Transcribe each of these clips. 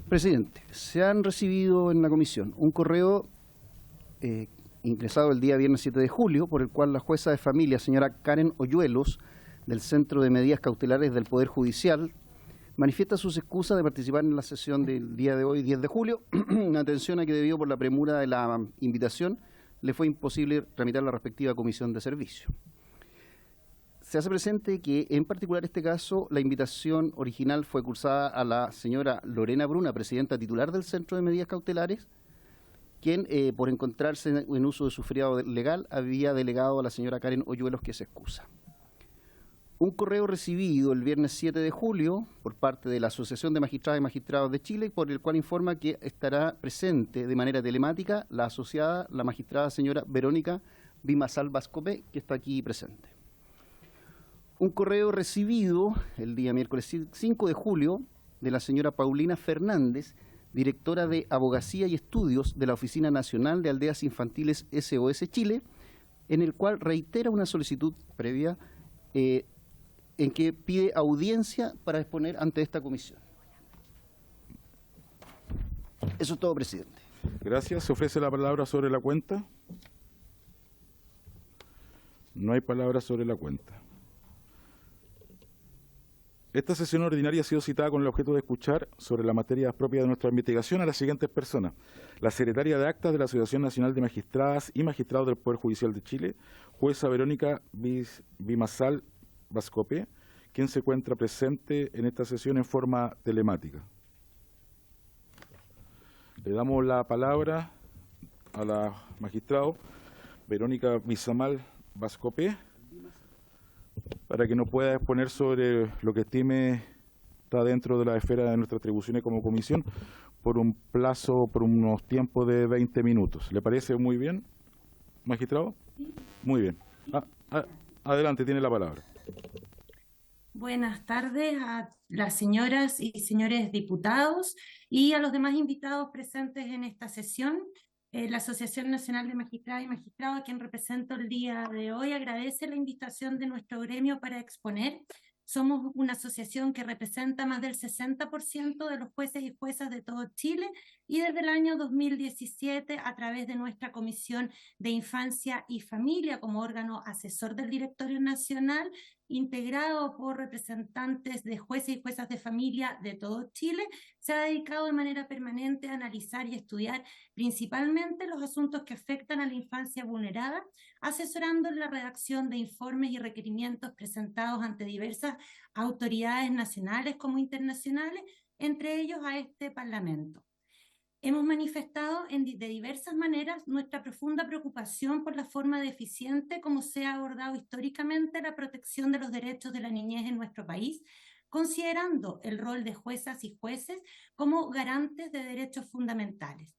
Presidente, se han recibido en la comisión un correo ingresado el día viernes 7 de julio, por el cual la jueza de familia, señora Karen Hoyuelos, del Centro de Medidas Cautelares del Poder Judicial, manifiesta sus excusas de participar en la sesión del día de hoy, 10 de julio, atención a que debido por la premura de la invitación, le fue imposible tramitar la respectiva comisión de servicio. Se hace presente que, en particular este caso, la invitación original fue cursada a la señora Lorena Bruna, presidenta titular del Centro de Medidas Cautelares, quien, por encontrarse en uso de su feriado legal, había delegado a la señora Karen Hoyuelos que se excusa. Un correo recibido el viernes 7 de julio por parte de la Asociación de Magistradas y Magistrados de Chile, por el cual informa que estará presente de manera telemática la asociada, la magistrada señora Verónica Bimasal Bascopé, que está aquí presente. Un correo recibido el día miércoles 5 de julio de la señora Paulina Fernández, directora de Abogacía y Estudios de la Oficina Nacional de Aldeas Infantiles SOS Chile, en el cual reitera una solicitud previa en que pide audiencia para exponer ante esta comisión. Eso es todo, presidente. Gracias. ¿Se ofrece la palabra sobre la cuenta? No hay palabra sobre la cuenta. Esta sesión ordinaria ha sido citada con el objeto de escuchar sobre la materia propia de nuestra investigación a las siguientes personas: la secretaria de Actas de la Asociación Nacional de Magistradas y Magistrados del Poder Judicial de Chile, jueza Verónica Bimasal Bascopé, quien se encuentra presente en esta sesión en forma telemática. Le damos la palabra a la magistrada Verónica Bimasal Bascopé, para que nos pueda exponer sobre lo que estime está dentro de la esfera de nuestras atribuciones como comisión por un plazo, por unos tiempos de 20 minutos. ¿Le parece muy bien, magistrado? Sí. Muy bien. Adelante, tiene la palabra. Buenas tardes a las señoras y señores diputados y a los demás invitados presentes en esta sesión. La Asociación Nacional de Magistradas y Magistrados, a quien represento el día de hoy, agradece la invitación de nuestro gremio para exponer. Somos una asociación que representa más del 60% de los jueces y juezas de todo Chile y desde el año 2017, a través de nuestra Comisión de Infancia y Familia, como órgano asesor del Directorio Nacional, integrado por representantes de jueces y juezas de familia de todo Chile, se ha dedicado de manera permanente a analizar y estudiar principalmente los asuntos que afectan a la infancia vulnerada, asesorando en la redacción de informes y requerimientos presentados ante diversas autoridades nacionales como internacionales, entre ellos a este Parlamento. Hemos manifestado de diversas maneras nuestra profunda preocupación por la forma deficiente como se ha abordado históricamente la protección de los derechos de la niñez en nuestro país, considerando el rol de juezas y jueces como garantes de derechos fundamentales.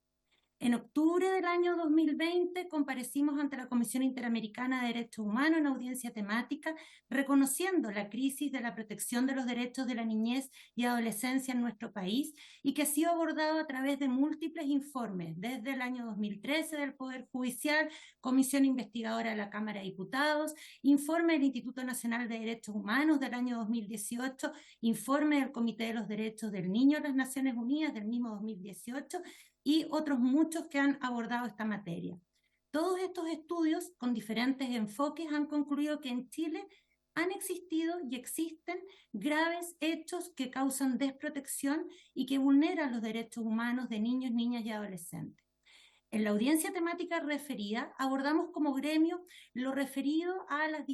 En octubre del año 2020 comparecimos ante la Comisión Interamericana de Derechos Humanos en audiencia temática, reconociendo la crisis de la protección de los derechos de la niñez y adolescencia en nuestro país y que ha sido abordado a través de múltiples informes, desde el año 2013 del Poder Judicial, Comisión Investigadora de la Cámara de Diputados, informe del Instituto Nacional de Derechos Humanos del año 2018, informe del Comité de los Derechos del Niño de las Naciones Unidas del mismo 2018, y otros muchos que han abordado esta materia. Todos estos estudios, con diferentes enfoques, han concluido que en Chile han existido y existen graves hechos que causan desprotección y que vulneran los derechos humanos de niños, niñas y adolescentes. En la audiencia temática referida, abordamos como gremio lo referido a las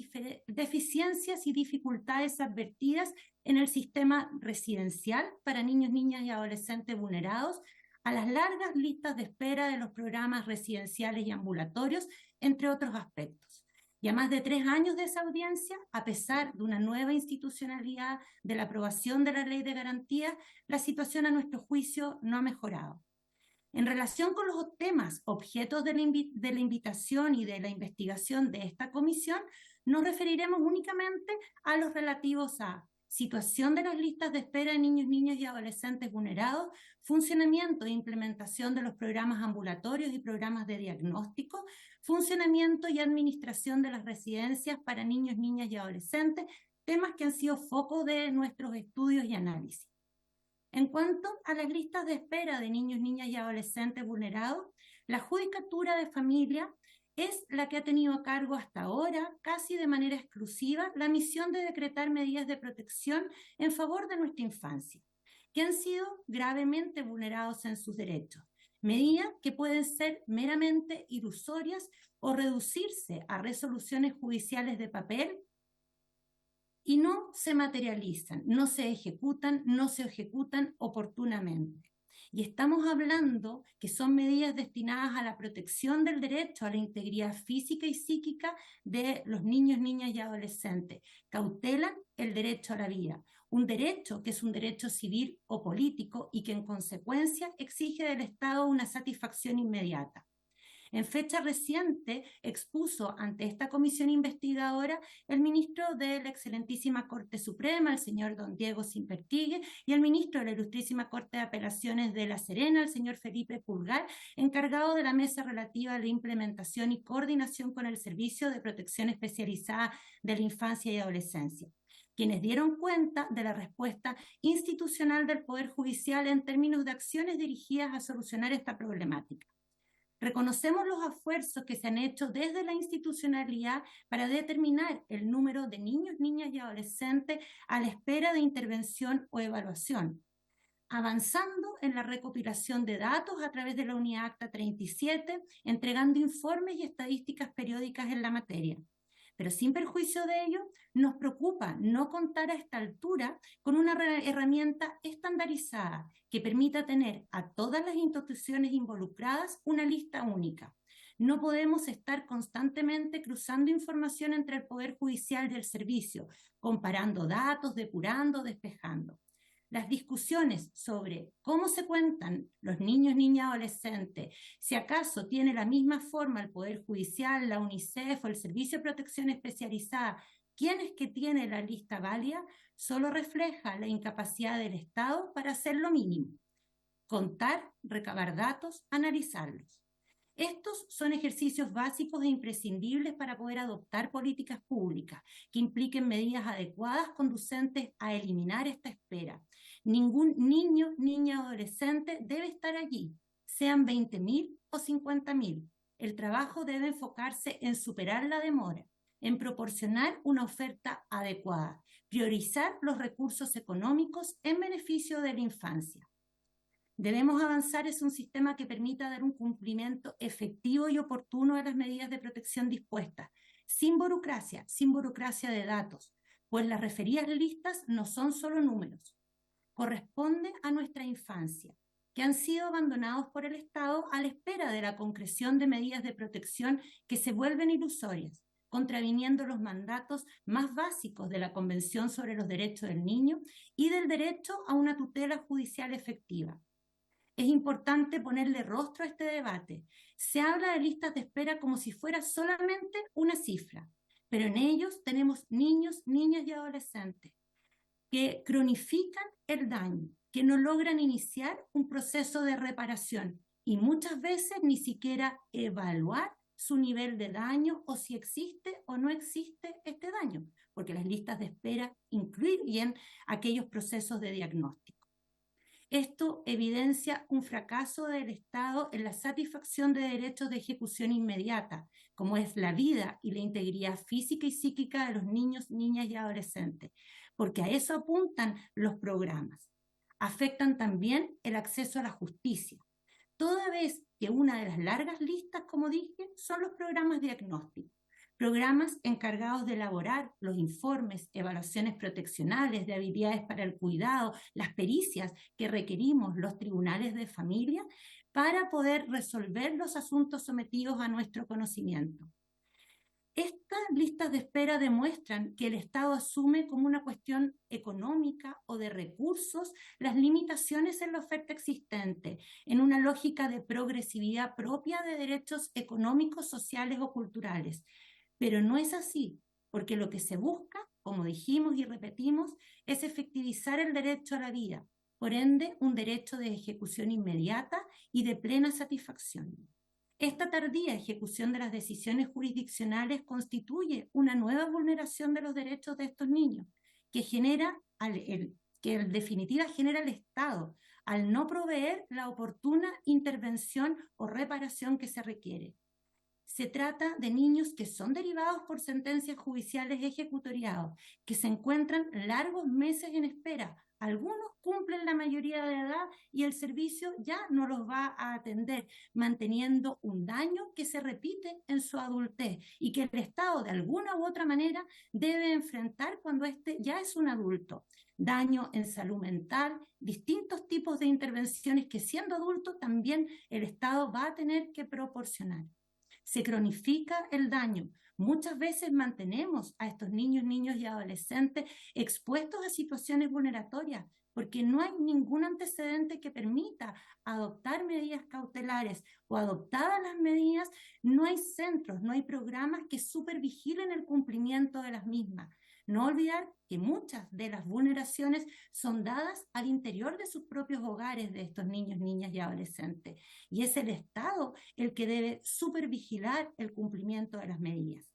deficiencias y dificultades advertidas en el sistema residencial para niños, niñas y adolescentes vulnerados, a las largas listas de espera de los programas residenciales y ambulatorios, entre otros aspectos. Y a más de 3 años de esa audiencia, a pesar de una nueva institucionalidad de la aprobación de la Ley de Garantía, la situación a nuestro juicio no ha mejorado. En relación con los temas objetos de la invitación y de la investigación de esta comisión, nos referiremos únicamente a los relativos a situación de las listas de espera de niños, niñas y adolescentes vulnerados, funcionamiento e implementación de los programas ambulatorios y programas de diagnóstico, funcionamiento y administración de las residencias para niños, niñas y adolescentes, temas que han sido foco de nuestros estudios y análisis. En cuanto a las listas de espera de niños, niñas y adolescentes vulnerados, la Judicatura de Familia es la que ha tenido a cargo hasta ahora, casi de manera exclusiva, la misión de decretar medidas de protección en favor de nuestra infancia, que han sido gravemente vulnerados en sus derechos. Medidas que pueden ser meramente ilusorias o reducirse a resoluciones judiciales de papel y no se materializan, no se ejecutan oportunamente. Y estamos hablando que son medidas destinadas a la protección del derecho a la integridad física y psíquica de los niños, niñas y adolescentes. Cautelan el derecho a la vida, un derecho que es un derecho civil o político y que en consecuencia exige del Estado una satisfacción inmediata. En fecha reciente expuso ante esta comisión investigadora el ministro de la excelentísima Corte Suprema, el señor don Diego Simpertigue, y el ministro de la ilustrísima Corte de Apelaciones de La Serena, el señor Felipe Pulgar, encargado de la mesa relativa a la implementación y coordinación con el Servicio de Protección Especializada de la Infancia y Adolescencia, quienes dieron cuenta de la respuesta institucional del Poder Judicial en términos de acciones dirigidas a solucionar esta problemática. Reconocemos los esfuerzos que se han hecho desde la institucionalidad para determinar el número de niños, niñas y adolescentes a la espera de intervención o evaluación, avanzando en la recopilación de datos a través de la Unidad Acta 37, entregando informes y estadísticas periódicas en la materia. Pero sin perjuicio de ello, nos preocupa no contar a esta altura con una herramienta estandarizada que permita tener a todas las instituciones involucradas una lista única. No podemos estar constantemente cruzando información entre el Poder Judicial y el servicio, comparando datos, depurando, despejando. Las discusiones sobre cómo se cuentan los niños, niñas, adolescentes, si acaso tiene la misma forma el Poder Judicial, la UNICEF o el Servicio de Protección Especializada, quién es que tiene la lista válida, solo refleja la incapacidad del Estado para hacer lo mínimo: contar, recabar datos, analizarlos. Estos son ejercicios básicos e imprescindibles para poder adoptar políticas públicas que impliquen medidas adecuadas conducentes a eliminar esta espera. Ningún niño, niña o adolescente debe estar allí, sean 20.000 o 50.000. El trabajo debe enfocarse en superar la demora, en proporcionar una oferta adecuada, priorizar los recursos económicos en beneficio de la infancia. Debemos avanzar hacia un sistema que permita dar un cumplimiento efectivo y oportuno a las medidas de protección dispuestas, sin burocracia de datos, pues las referidas listas no son solo números. Corresponde a nuestra infancia, que han sido abandonados por el Estado a la espera de la concreción de medidas de protección que se vuelven ilusorias, contraviniendo los mandatos más básicos de la Convención sobre los Derechos del Niño y del derecho a una tutela judicial efectiva. Es importante ponerle rostro a este debate. Se habla de listas de espera como si fuera solamente una cifra, pero en ellos tenemos niños, niñas y adolescentes que cronifican el daño, que no logran iniciar un proceso de reparación y muchas veces ni siquiera evaluar su nivel de daño o si existe o no existe este daño, porque las listas de espera incluyen aquellos procesos de diagnóstico. Esto evidencia un fracaso del Estado en la satisfacción de derechos de ejecución inmediata, como es la vida y la integridad física y psíquica de los niños, niñas y adolescentes, porque a eso apuntan los programas. Afectan también el acceso a la justicia, toda vez que una de las largas listas, como dije, son los programas diagnósticos. Programas encargados de elaborar los informes, evaluaciones proteccionales de habilidades para el cuidado, las pericias que requerimos los tribunales de familia para poder resolver los asuntos sometidos a nuestro conocimiento. Estas listas de espera demuestran que el Estado asume como una cuestión económica o de recursos las limitaciones en la oferta existente, en una lógica de progresividad propia de derechos económicos, sociales o culturales. Pero no es así, porque lo que se busca, como dijimos y repetimos, es efectivizar el derecho a la vida, por ende, un derecho de ejecución inmediata y de plena satisfacción. Esta tardía ejecución de las decisiones jurisdiccionales constituye una nueva vulneración de los derechos de estos niños, que en definitiva genera el Estado, al no proveer la oportuna intervención o reparación que se requiere. Se trata de niños que son derivados por sentencias judiciales ejecutoriadas, que se encuentran largos meses en espera. Algunos cumplen la mayoría de edad y el servicio ya no los va a atender, manteniendo un daño que se repite en su adultez y que el Estado de alguna u otra manera debe enfrentar cuando éste ya es un adulto. Daño en salud mental, distintos tipos de intervenciones que siendo adulto también el Estado va a tener que proporcionar. Se cronifica el daño. Muchas veces mantenemos a estos niños y adolescentes expuestos a situaciones vulneratorias porque no hay ningún antecedente que permita adoptar medidas cautelares o adoptadas las medidas, no hay centros, no hay programas que supervigilen el cumplimiento de las mismas. No olvidar que muchas de las vulneraciones son dadas al interior de sus propios hogares de estos niños, niñas y adolescentes. Y es el Estado el que debe supervigilar el cumplimiento de las medidas.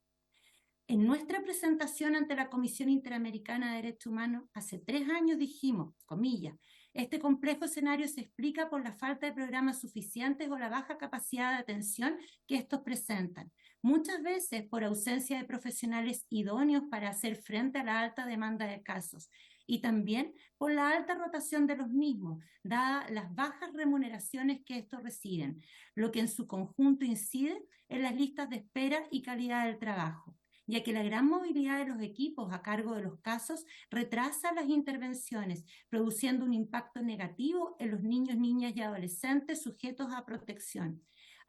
En nuestra presentación ante la Comisión Interamericana de Derechos Humanos, hace 3 años dijimos, comillas, este complejo escenario se explica por la falta de programas suficientes o la baja capacidad de atención que estos presentan. Muchas veces por ausencia de profesionales idóneos para hacer frente a la alta demanda de casos y también por la alta rotación de los mismos, dadas las bajas remuneraciones que estos reciben, lo que en su conjunto incide en las listas de espera y calidad del trabajo, ya que la gran movilidad de los equipos a cargo de los casos retrasa las intervenciones, produciendo un impacto negativo en los niños, niñas y adolescentes sujetos a protección.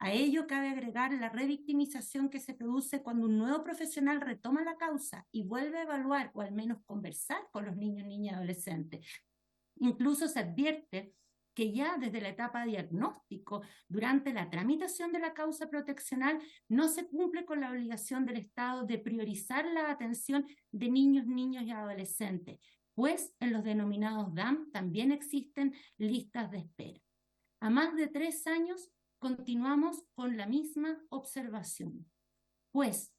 A ello cabe agregar la revictimización que se produce cuando un nuevo profesional retoma la causa y vuelve a evaluar o al menos conversar con los niños, niñas y adolescentes. Incluso se advierte que ya desde la etapa diagnóstico, durante la tramitación de la causa proteccional, no se cumple con la obligación del Estado de priorizar la atención de niños, niños y adolescentes, pues en los denominados DAM también existen listas de espera. A más de 3 años continuamos con la misma observación, pues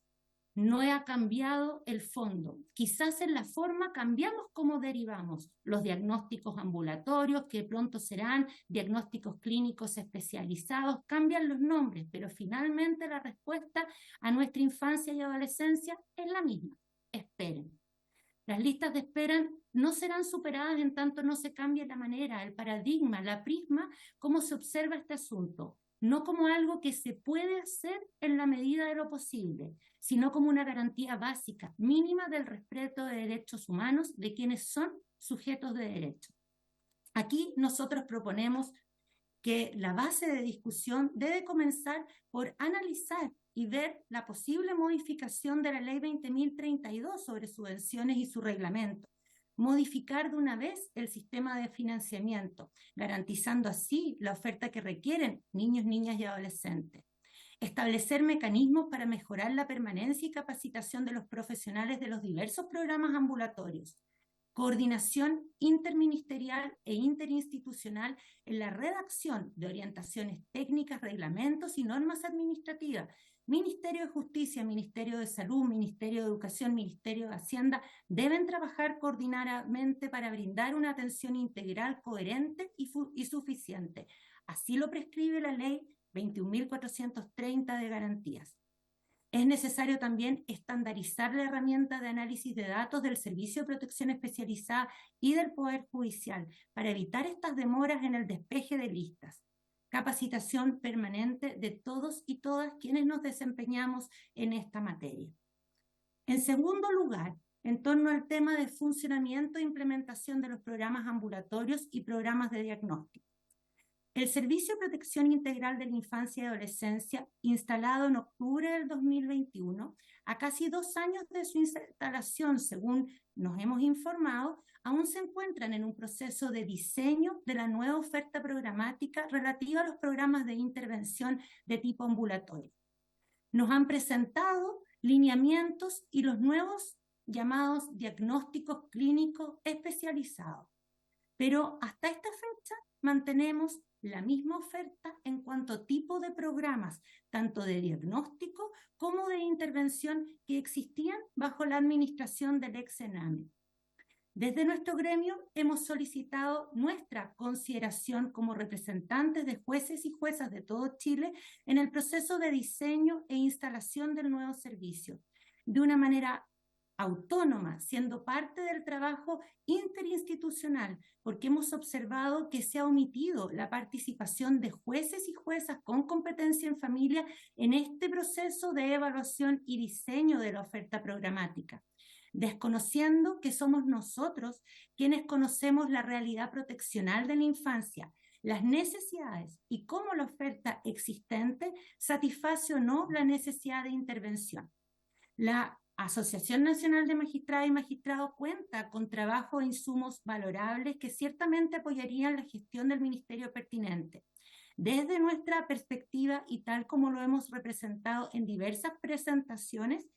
no ha cambiado el fondo. Quizás en la forma cambiamos cómo derivamos los diagnósticos ambulatorios, que pronto serán diagnósticos clínicos especializados, cambian los nombres, pero finalmente la respuesta a nuestra infancia y adolescencia es la misma: esperen. Las listas de espera no serán superadas en tanto no se cambie la manera, el paradigma, la prisma, cómo se observa este asunto. No como algo que se puede hacer en la medida de lo posible, sino como una garantía básica, mínima del respeto de derechos humanos de quienes son sujetos de derecho. Aquí nosotros proponemos que la base de discusión debe comenzar por analizar y ver la posible modificación de la Ley 20.032 sobre subvenciones y su reglamento. Modificar de una vez el sistema de financiamiento, garantizando así la oferta que requieren niños, niñas y adolescentes. Establecer mecanismos para mejorar la permanencia y capacitación de los profesionales de los diversos programas ambulatorios. Coordinación interministerial e interinstitucional en la redacción de orientaciones técnicas, reglamentos y normas administrativas. Ministerio de Justicia, Ministerio de Salud, Ministerio de Educación, Ministerio de Hacienda deben trabajar coordinadamente para brindar una atención integral, coherente y suficiente. Así lo prescribe la Ley 21.430 de garantías. Es necesario también estandarizar la herramienta de análisis de datos del Servicio de Protección Especializada y del Poder Judicial para evitar estas demoras en el despeje de listas. Capacitación permanente de todos y todas quienes nos desempeñamos en esta materia. En segundo lugar, en torno al tema de funcionamiento e implementación de los programas ambulatorios y programas de diagnóstico. El Servicio de Protección Integral de la Infancia y Adolescencia, instalado en octubre del 2021, a casi 2 años de su instalación, según nos hemos informado, aún se encuentran en un proceso de diseño de la nueva oferta programática relativa a los programas de intervención de tipo ambulatorio. Nos han presentado lineamientos y los nuevos llamados diagnósticos clínicos especializados. Pero hasta esta fecha mantenemos la misma oferta en cuanto a tipo de programas, tanto de diagnóstico como de intervención que existían bajo la administración del ex-ENAME. Desde nuestro gremio hemos solicitado nuestra consideración como representantes de jueces y juezas de todo Chile en el proceso de diseño e instalación del nuevo servicio, de una manera autónoma, siendo parte del trabajo interinstitucional, porque hemos observado que se ha omitido la participación de jueces y juezas con competencia en familia en este proceso de evaluación y diseño de la oferta programática, desconociendo que somos nosotros quienes conocemos la realidad proteccional de la infancia, las necesidades y cómo la oferta existente satisface o no la necesidad de intervención. La Asociación Nacional de Magistradas y Magistrados cuenta con trabajo e insumos valorables que ciertamente apoyarían la gestión del ministerio pertinente. Desde nuestra perspectiva y tal como lo hemos representado en diversas presentaciones,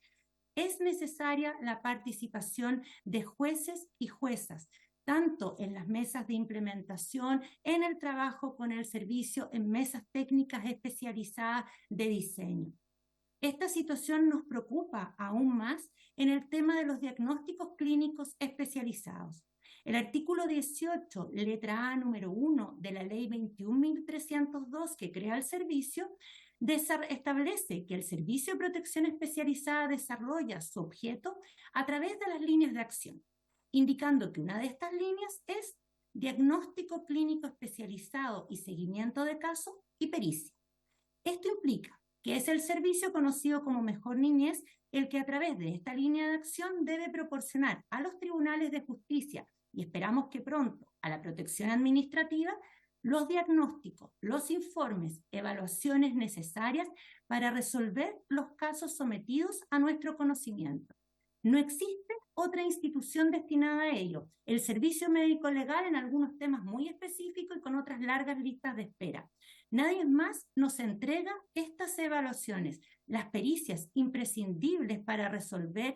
es necesaria la participación de jueces y juezas, tanto en las mesas de implementación, en el trabajo con el servicio, en mesas técnicas especializadas de diseño. Esta situación nos preocupa aún más en el tema de los diagnósticos clínicos especializados. El artículo 18, letra A, número 1 de la Ley 21.302 que crea el servicio, establece que el Servicio de Protección Especializada desarrolla su objeto a través de las líneas de acción, indicando que una de estas líneas es diagnóstico clínico especializado y seguimiento de casos y pericia. Esto implica que es el servicio conocido como Mejor Niñez el que a través de esta línea de acción debe proporcionar a los tribunales de justicia, y esperamos que pronto a la protección administrativa, los diagnósticos, los informes, evaluaciones necesarias para resolver los casos sometidos a nuestro conocimiento. No existe otra institución destinada a ello. El servicio médico legal en algunos temas muy específicos y con otras largas listas de espera. Nadie más nos entrega estas evaluaciones, las pericias imprescindibles para resolver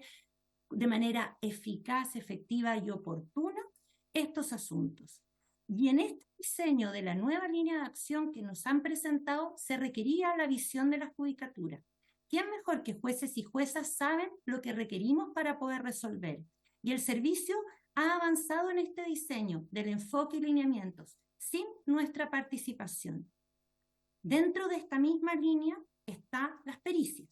de manera eficaz, efectiva y oportuna estos asuntos. Y en este diseño de la nueva línea de acción que nos han presentado se requería la visión de la judicatura. ¿Quién mejor que jueces y juezas saben lo que requerimos para poder resolver? Y el servicio ha avanzado en este diseño del enfoque y lineamientos sin nuestra participación. Dentro de esta misma línea están las pericias,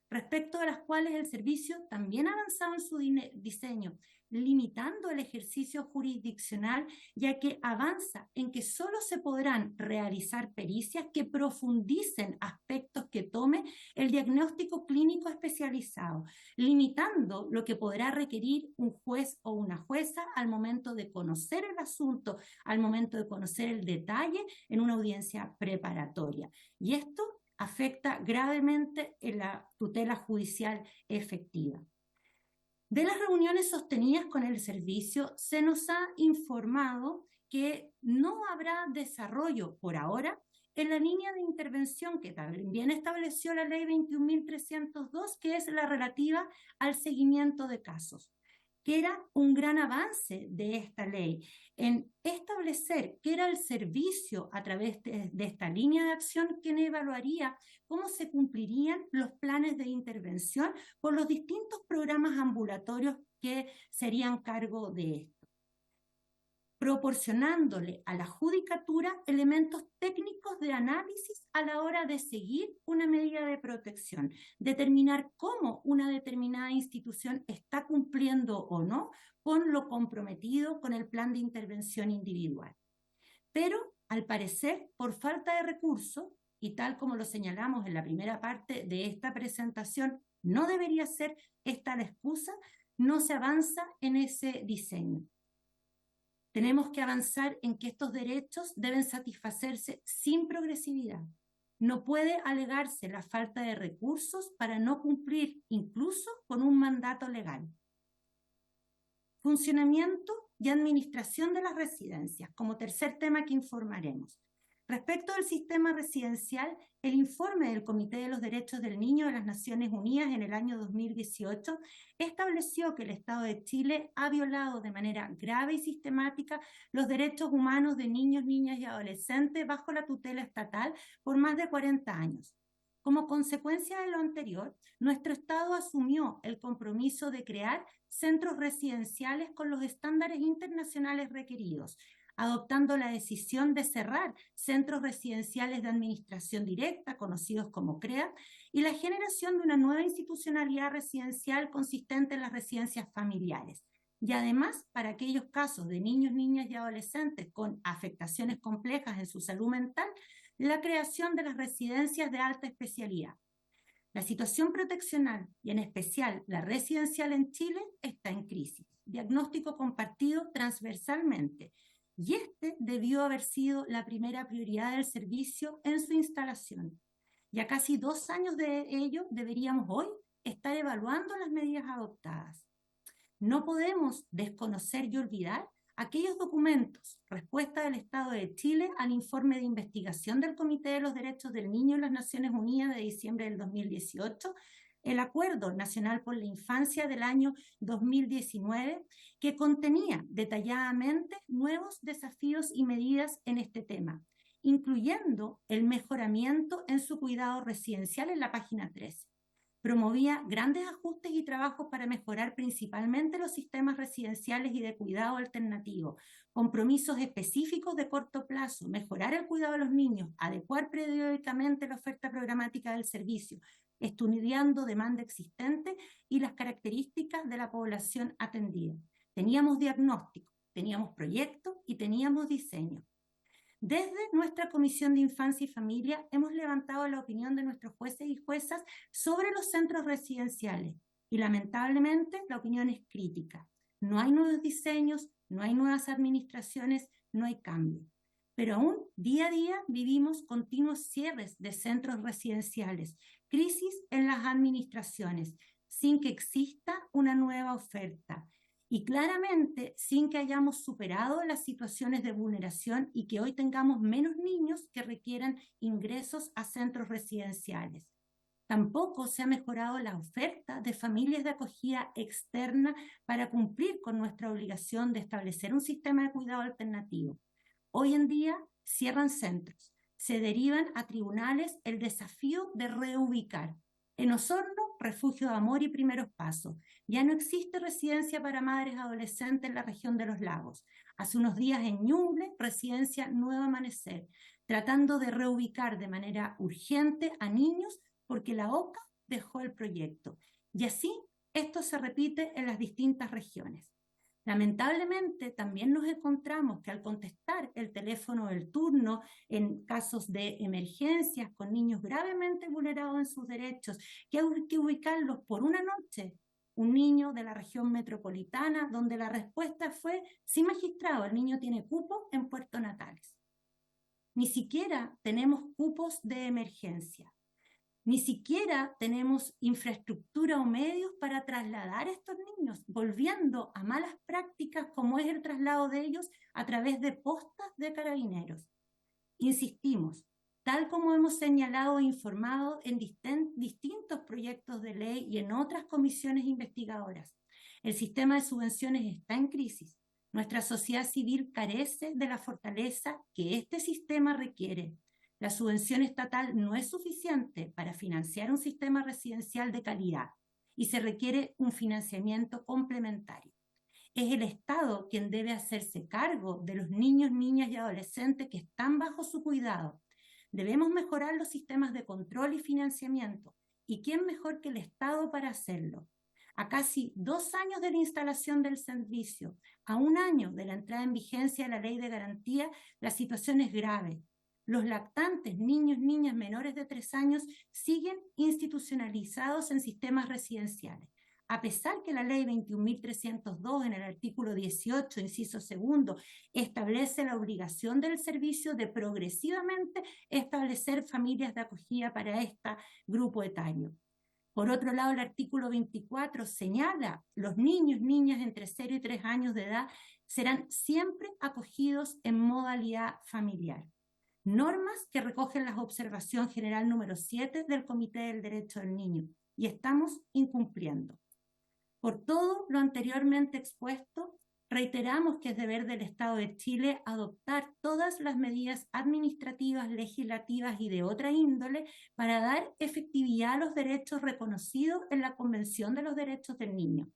respecto de las cuales el servicio también ha avanzado en su diseño, limitando el ejercicio jurisdiccional, ya que avanza en que solo se podrán realizar pericias que profundicen aspectos que tome el diagnóstico clínico especializado, limitando lo que podrá requerir un juez o una jueza al momento de conocer el asunto, al momento de conocer el detalle en una audiencia preparatoria. Y esto afecta gravemente en la tutela judicial efectiva. De las reuniones sostenidas con el servicio, se nos ha informado que no habrá desarrollo por ahora en la línea de intervención que también estableció la Ley 21.302, que es la relativa al seguimiento de casos, que era un gran avance de esta ley, en establecer que era el servicio a través de esta línea de acción quien evaluaría cómo se cumplirían los planes de intervención por los distintos programas ambulatorios que serían cargo de esto, proporcionándole a la judicatura elementos técnicos de análisis a la hora de seguir una medida de protección, determinar cómo una determinada institución está cumpliendo o no con lo comprometido con el plan de intervención individual. Pero, al parecer, por falta de recursos, y tal como lo señalamos en la primera parte de esta presentación, no debería ser esta la excusa, no se avanza en ese diseño. Tenemos que avanzar en que estos derechos deben satisfacerse sin progresividad. No puede alegarse la falta de recursos para no cumplir incluso con un mandato legal. Funcionamiento y administración de las residencias, como tercer tema que informaremos. Respecto del sistema residencial, el informe del Comité de los Derechos del Niño de las Naciones Unidas en el año 2018 estableció que el Estado de Chile ha violado de manera grave y sistemática los derechos humanos de niños, niñas y adolescentes bajo la tutela estatal por más de 40 años. Como consecuencia de lo anterior, nuestro Estado asumió el compromiso de crear centros residenciales con los estándares internacionales requeridos, adoptando la decisión de cerrar centros residenciales de administración directa, conocidos como CREA, y la generación de una nueva institucionalidad residencial consistente en las residencias familiares. Y además, para aquellos casos de niños, niñas y adolescentes con afectaciones complejas en su salud mental, la creación de las residencias de alta especialidad. La situación proteccional, y en especial la residencial en Chile, está en crisis. Diagnóstico compartido transversalmente. Y este debió haber sido la primera prioridad del servicio en su instalación. Y a casi 2 años de ello, deberíamos hoy estar evaluando las medidas adoptadas. No podemos desconocer y olvidar aquellos documentos, respuesta del Estado de Chile al informe de investigación del Comité de los Derechos del Niño de las Naciones Unidas de diciembre del 2018, el Acuerdo Nacional por la Infancia del año 2019, que contenía detalladamente nuevos desafíos y medidas en este tema, incluyendo el mejoramiento en su cuidado residencial en la página 13. Promovía grandes ajustes y trabajos para mejorar principalmente los sistemas residenciales y de cuidado alternativo, compromisos específicos de corto plazo, mejorar el cuidado de los niños, adecuar periódicamente la oferta programática del servicio, estudiando demanda existente y las características de la población atendida. Teníamos diagnóstico, teníamos proyecto y teníamos diseño. Desde nuestra Comisión de Infancia y Familia hemos levantado la opinión de nuestros jueces y juezas sobre los centros residenciales y lamentablemente la opinión es crítica. No hay nuevos diseños, no hay nuevas administraciones, no hay cambio. Pero aún día a día vivimos continuos cierres de centros residenciales, crisis en las administraciones, sin que exista una nueva oferta. Y claramente sin que hayamos superado las situaciones de vulneración y que hoy tengamos menos niños que requieran ingresos a centros residenciales. Tampoco se ha mejorado la oferta de familias de acogida externa para cumplir con nuestra obligación de establecer un sistema de cuidado alternativo. Hoy en día cierran centros, se derivan a tribunales el desafío de reubicar. En Osorno, Refugio de Amor y Primeros Pasos. Ya no existe residencia para madres adolescentes en la región de los lagos. Hace unos días en Ñuble, residencia Nuevo Amanecer, tratando de reubicar de manera urgente a niños porque la OCA dejó el proyecto. Y así esto se repite en las distintas regiones. Lamentablemente también nos encontramos que al contestar el teléfono del turno en casos de emergencias con niños gravemente vulnerados en sus derechos, que hay que ubicarlos por una noche, un niño de la región metropolitana, donde la respuesta fue: sí, magistrado, el niño tiene cupo en Puerto Natales. Ni siquiera tenemos cupos de emergencia. Ni siquiera tenemos infraestructura o medios para trasladar a estos niños, volviendo a malas prácticas como es el traslado de ellos a través de postas de carabineros. Insistimos, tal como hemos señalado e informado en distintos proyectos de ley y en otras comisiones investigadoras, el sistema de subvenciones está en crisis. Nuestra sociedad civil carece de la fortaleza que este sistema requiere. La subvención estatal no es suficiente para financiar un sistema residencial de calidad y se requiere un financiamiento complementario. Es el Estado quien debe hacerse cargo de los niños, niñas y adolescentes que están bajo su cuidado. Debemos mejorar los sistemas de control y financiamiento. ¿Y quién mejor que el Estado para hacerlo? A casi 2 años de la instalación del servicio, a 1 año de la entrada en vigencia de la Ley de Garantía, la situación es grave. Los lactantes, niños, niñas menores de 3 años, siguen institucionalizados en sistemas residenciales. A pesar que la ley 21.302 en el artículo 18, inciso segundo, establece la obligación del servicio de progresivamente establecer familias de acogida para este grupo etario. Por otro lado, el artículo 24 señala los niños, niñas entre 0 y 3 años de edad serán siempre acogidos en modalidad familiar. normas que recogen la observación general número 7 del Comité del Derecho del Niño, y estamos incumpliendo. Por todo lo anteriormente expuesto, reiteramos que es deber del Estado de Chile adoptar todas las medidas administrativas, legislativas y de otra índole para dar efectividad a los derechos reconocidos en la Convención de los Derechos del Niño,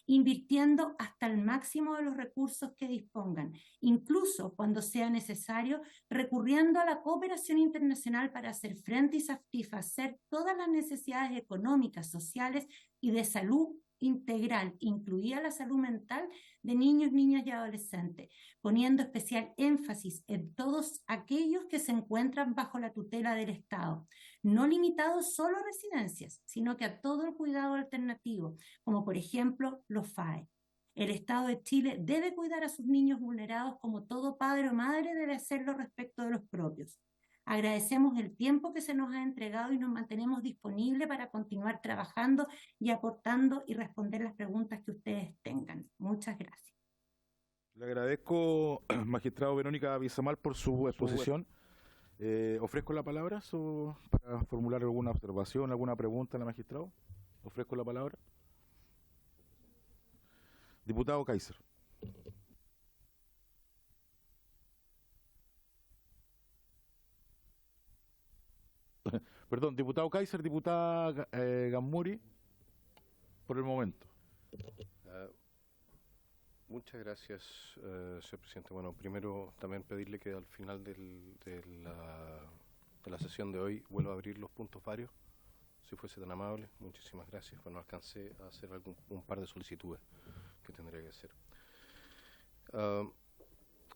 invirtiendo hasta el máximo de los recursos que dispongan, incluso cuando sea necesario, recurriendo a la cooperación internacional para hacer frente y satisfacer todas las necesidades económicas, sociales y de salud integral, incluida la salud mental de niños, niñas y adolescentes, poniendo especial énfasis en todos aquellos que se encuentran bajo la tutela del Estado, no limitados solo a residencias, sino que a todo el cuidado alternativo, como por ejemplo los FAE. El Estado de Chile debe cuidar a sus niños vulnerados como todo padre o madre debe hacerlo respecto de los propios. Agradecemos el tiempo que se nos ha entregado y nos mantenemos disponibles para continuar trabajando y aportando y responder las preguntas que ustedes tengan. Muchas gracias. Le agradezco, magistrado Verónica Vizamal, por su exposición. Ofrezco la palabra para formular alguna observación, alguna pregunta a la magistrado. Ofrezco la palabra. Diputado Kaiser. Perdón, diputado Kaiser, diputada Gammuri, por el momento. Muchas gracias, señor presidente. Bueno, primero también pedirle que al final de la sesión de hoy vuelva a abrir los puntos varios, si fuese tan amable. Muchísimas gracias. Bueno, alcancé a hacer un par de solicitudes que tendría que hacer.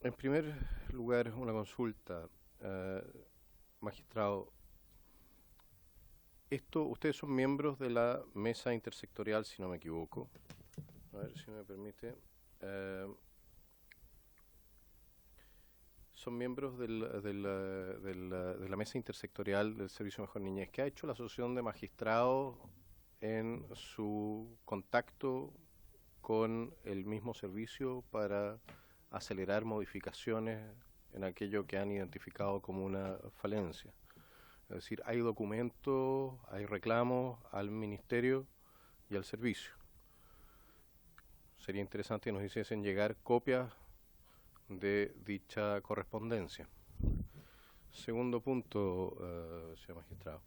En primer lugar, una consulta. Magistrado, ustedes son miembros de la mesa intersectorial, si no me equivoco. A ver si me permite. Son miembros de la mesa intersectorial del Servicio Mejor Niñez. ¿Qué ha hecho la Asociación de Magistrados en su contacto con el mismo servicio para acelerar modificaciones en aquello que han identificado como una falencia? Es decir, hay documentos, hay reclamos al Ministerio y al Servicio. Sería interesante que nos hiciesen llegar copias de dicha correspondencia. Segundo punto, señor magistrado.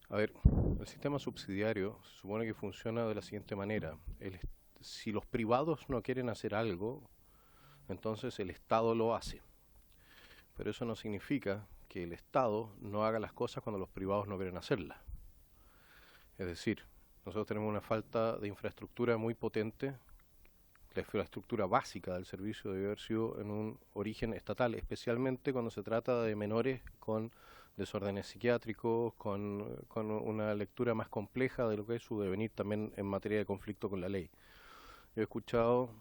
A ver, el sistema subsidiario se supone que funciona de la siguiente manera. Si los privados no quieren hacer algo, entonces el Estado lo hace. Pero eso no significa que el Estado no haga las cosas cuando los privados no quieren hacerlas. Es decir, nosotros tenemos una falta de infraestructura muy potente. La infraestructura básica del servicio debe haber sido en un origen estatal, especialmente cuando se trata de menores con desórdenes psiquiátricos, con una lectura más compleja de lo que es su devenir también en materia de conflicto con la ley. Yo he escuchado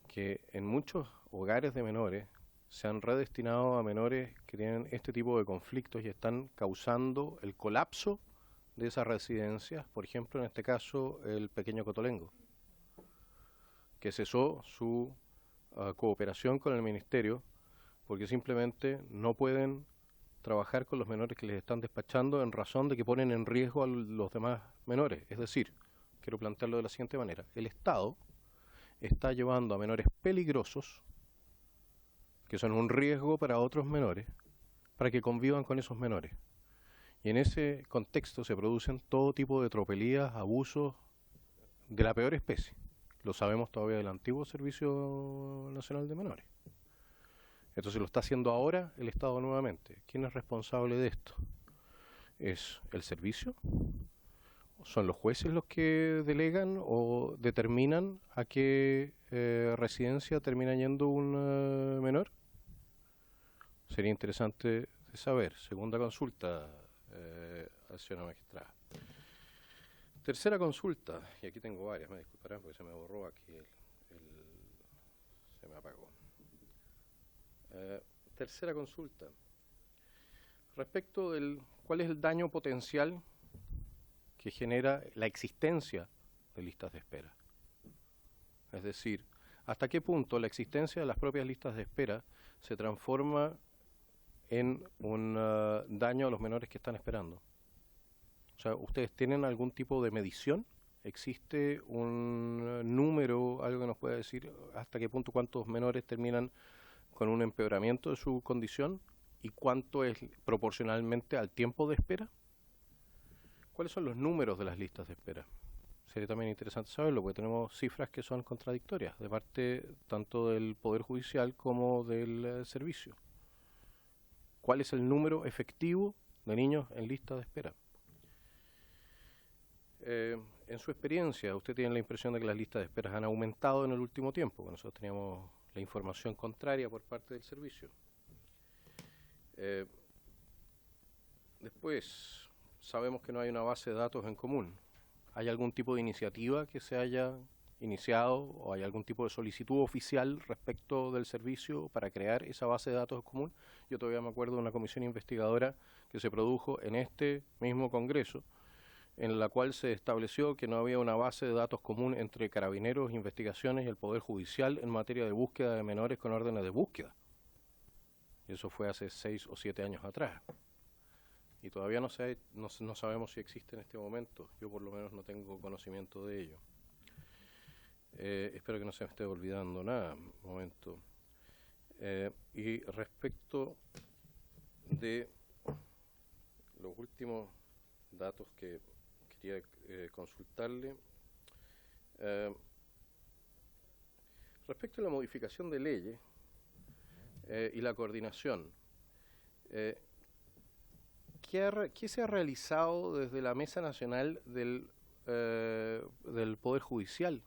que en muchos hogares de menores se han redestinado a menores que tienen este tipo de conflictos y están causando el colapso de esas residencias, por ejemplo, en este caso, el pequeño Cotolengo, que cesó su cooperación con el Ministerio porque simplemente no pueden trabajar con los menores que les están despachando en razón de que ponen en riesgo a los demás menores. Es decir, quiero plantearlo de la siguiente manera: el Estado está llevando a menores peligrosos, que son un riesgo para otros menores, para que convivan con esos menores. Y en ese contexto se producen todo tipo de tropelías, abusos de la peor especie. Lo sabemos todavía del antiguo Servicio Nacional de Menores. Entonces lo está haciendo ahora el Estado nuevamente. ¿Quién es responsable de esto? ¿Es el servicio? ¿Son los jueces los que delegan o determinan a qué residencia termina yendo un menor? Sería interesante de saber. Segunda consulta, señora magistrada. Tercera consulta, y aquí tengo varias, me disculparán porque se me borró aquí, se me apagó. Tercera consulta. Respecto del cuál es el daño potencial que genera la existencia de listas de espera. Es decir, hasta qué punto la existencia de las propias listas de espera se transforma en un daño a los menores que están esperando? O sea, ¿ustedes tienen algún tipo de medición? ¿Existe un número, algo que nos pueda decir hasta qué punto cuántos menores terminan con un empeoramiento de su condición y cuánto es proporcionalmente al tiempo de espera? ¿Cuáles son los números de las listas de espera? Sería también interesante saberlo, porque tenemos cifras que son contradictorias de parte tanto del Poder Judicial como del servicio. ¿Cuál es el número efectivo de niños en lista de espera? En su experiencia, ¿usted tiene la impresión de que las listas de espera han aumentado en el último tiempo? Bueno, nosotros teníamos la información contraria por parte del servicio. Después, sabemos que no hay una base de datos en común. ¿Hay algún tipo de iniciativa que se haya iniciado o hay algún tipo de solicitud oficial respecto del servicio para crear esa base de datos común? Yo todavía me acuerdo de una comisión investigadora que se produjo en este mismo Congreso, en la cual se estableció que no había una base de datos común entre Carabineros, Investigaciones y el Poder Judicial en materia de búsqueda de menores con órdenes de búsqueda. Y eso fue hace 6 o 7 años atrás. Y todavía no sabemos si existe en este momento. Yo por lo menos no tengo conocimiento de ello. Espero que no se me esté olvidando nada. Un momento. Y respecto de los últimos datos que quería consultarle, respecto a la modificación de leyes y la coordinación, ¿qué se ha realizado desde la Mesa Nacional del Poder Judicial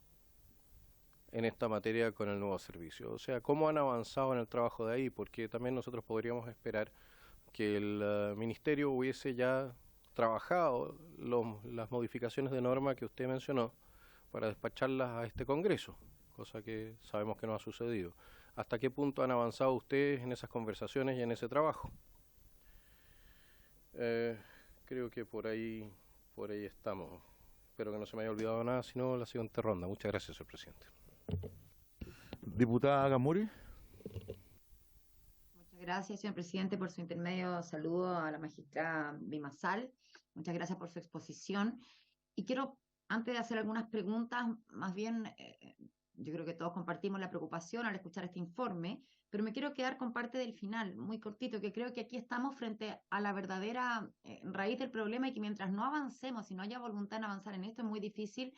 en esta materia con el nuevo servicio? O sea, ¿cómo han avanzado en el trabajo de ahí? Porque también nosotros podríamos esperar que el Ministerio hubiese ya trabajado las modificaciones de norma que usted mencionó para despacharlas a este Congreso, cosa que sabemos que no ha sucedido. ¿Hasta qué punto han avanzado ustedes en esas conversaciones y en ese trabajo? Creo que por ahí estamos. Espero que no se me haya olvidado nada, sino la siguiente ronda. Muchas gracias, señor presidente. Diputada Gamuri. Muchas gracias, señor presidente, por su intermedio. Saludo a la magistrada Bimasal. Muchas gracias por su exposición. Y quiero, antes de hacer algunas preguntas, más bien, yo creo que todos compartimos la preocupación al escuchar este informe, pero me quiero quedar con parte del final, muy cortito, que creo que aquí estamos frente a la verdadera raíz del problema y que mientras no avancemos y no haya voluntad en avanzar en esto, es muy difícil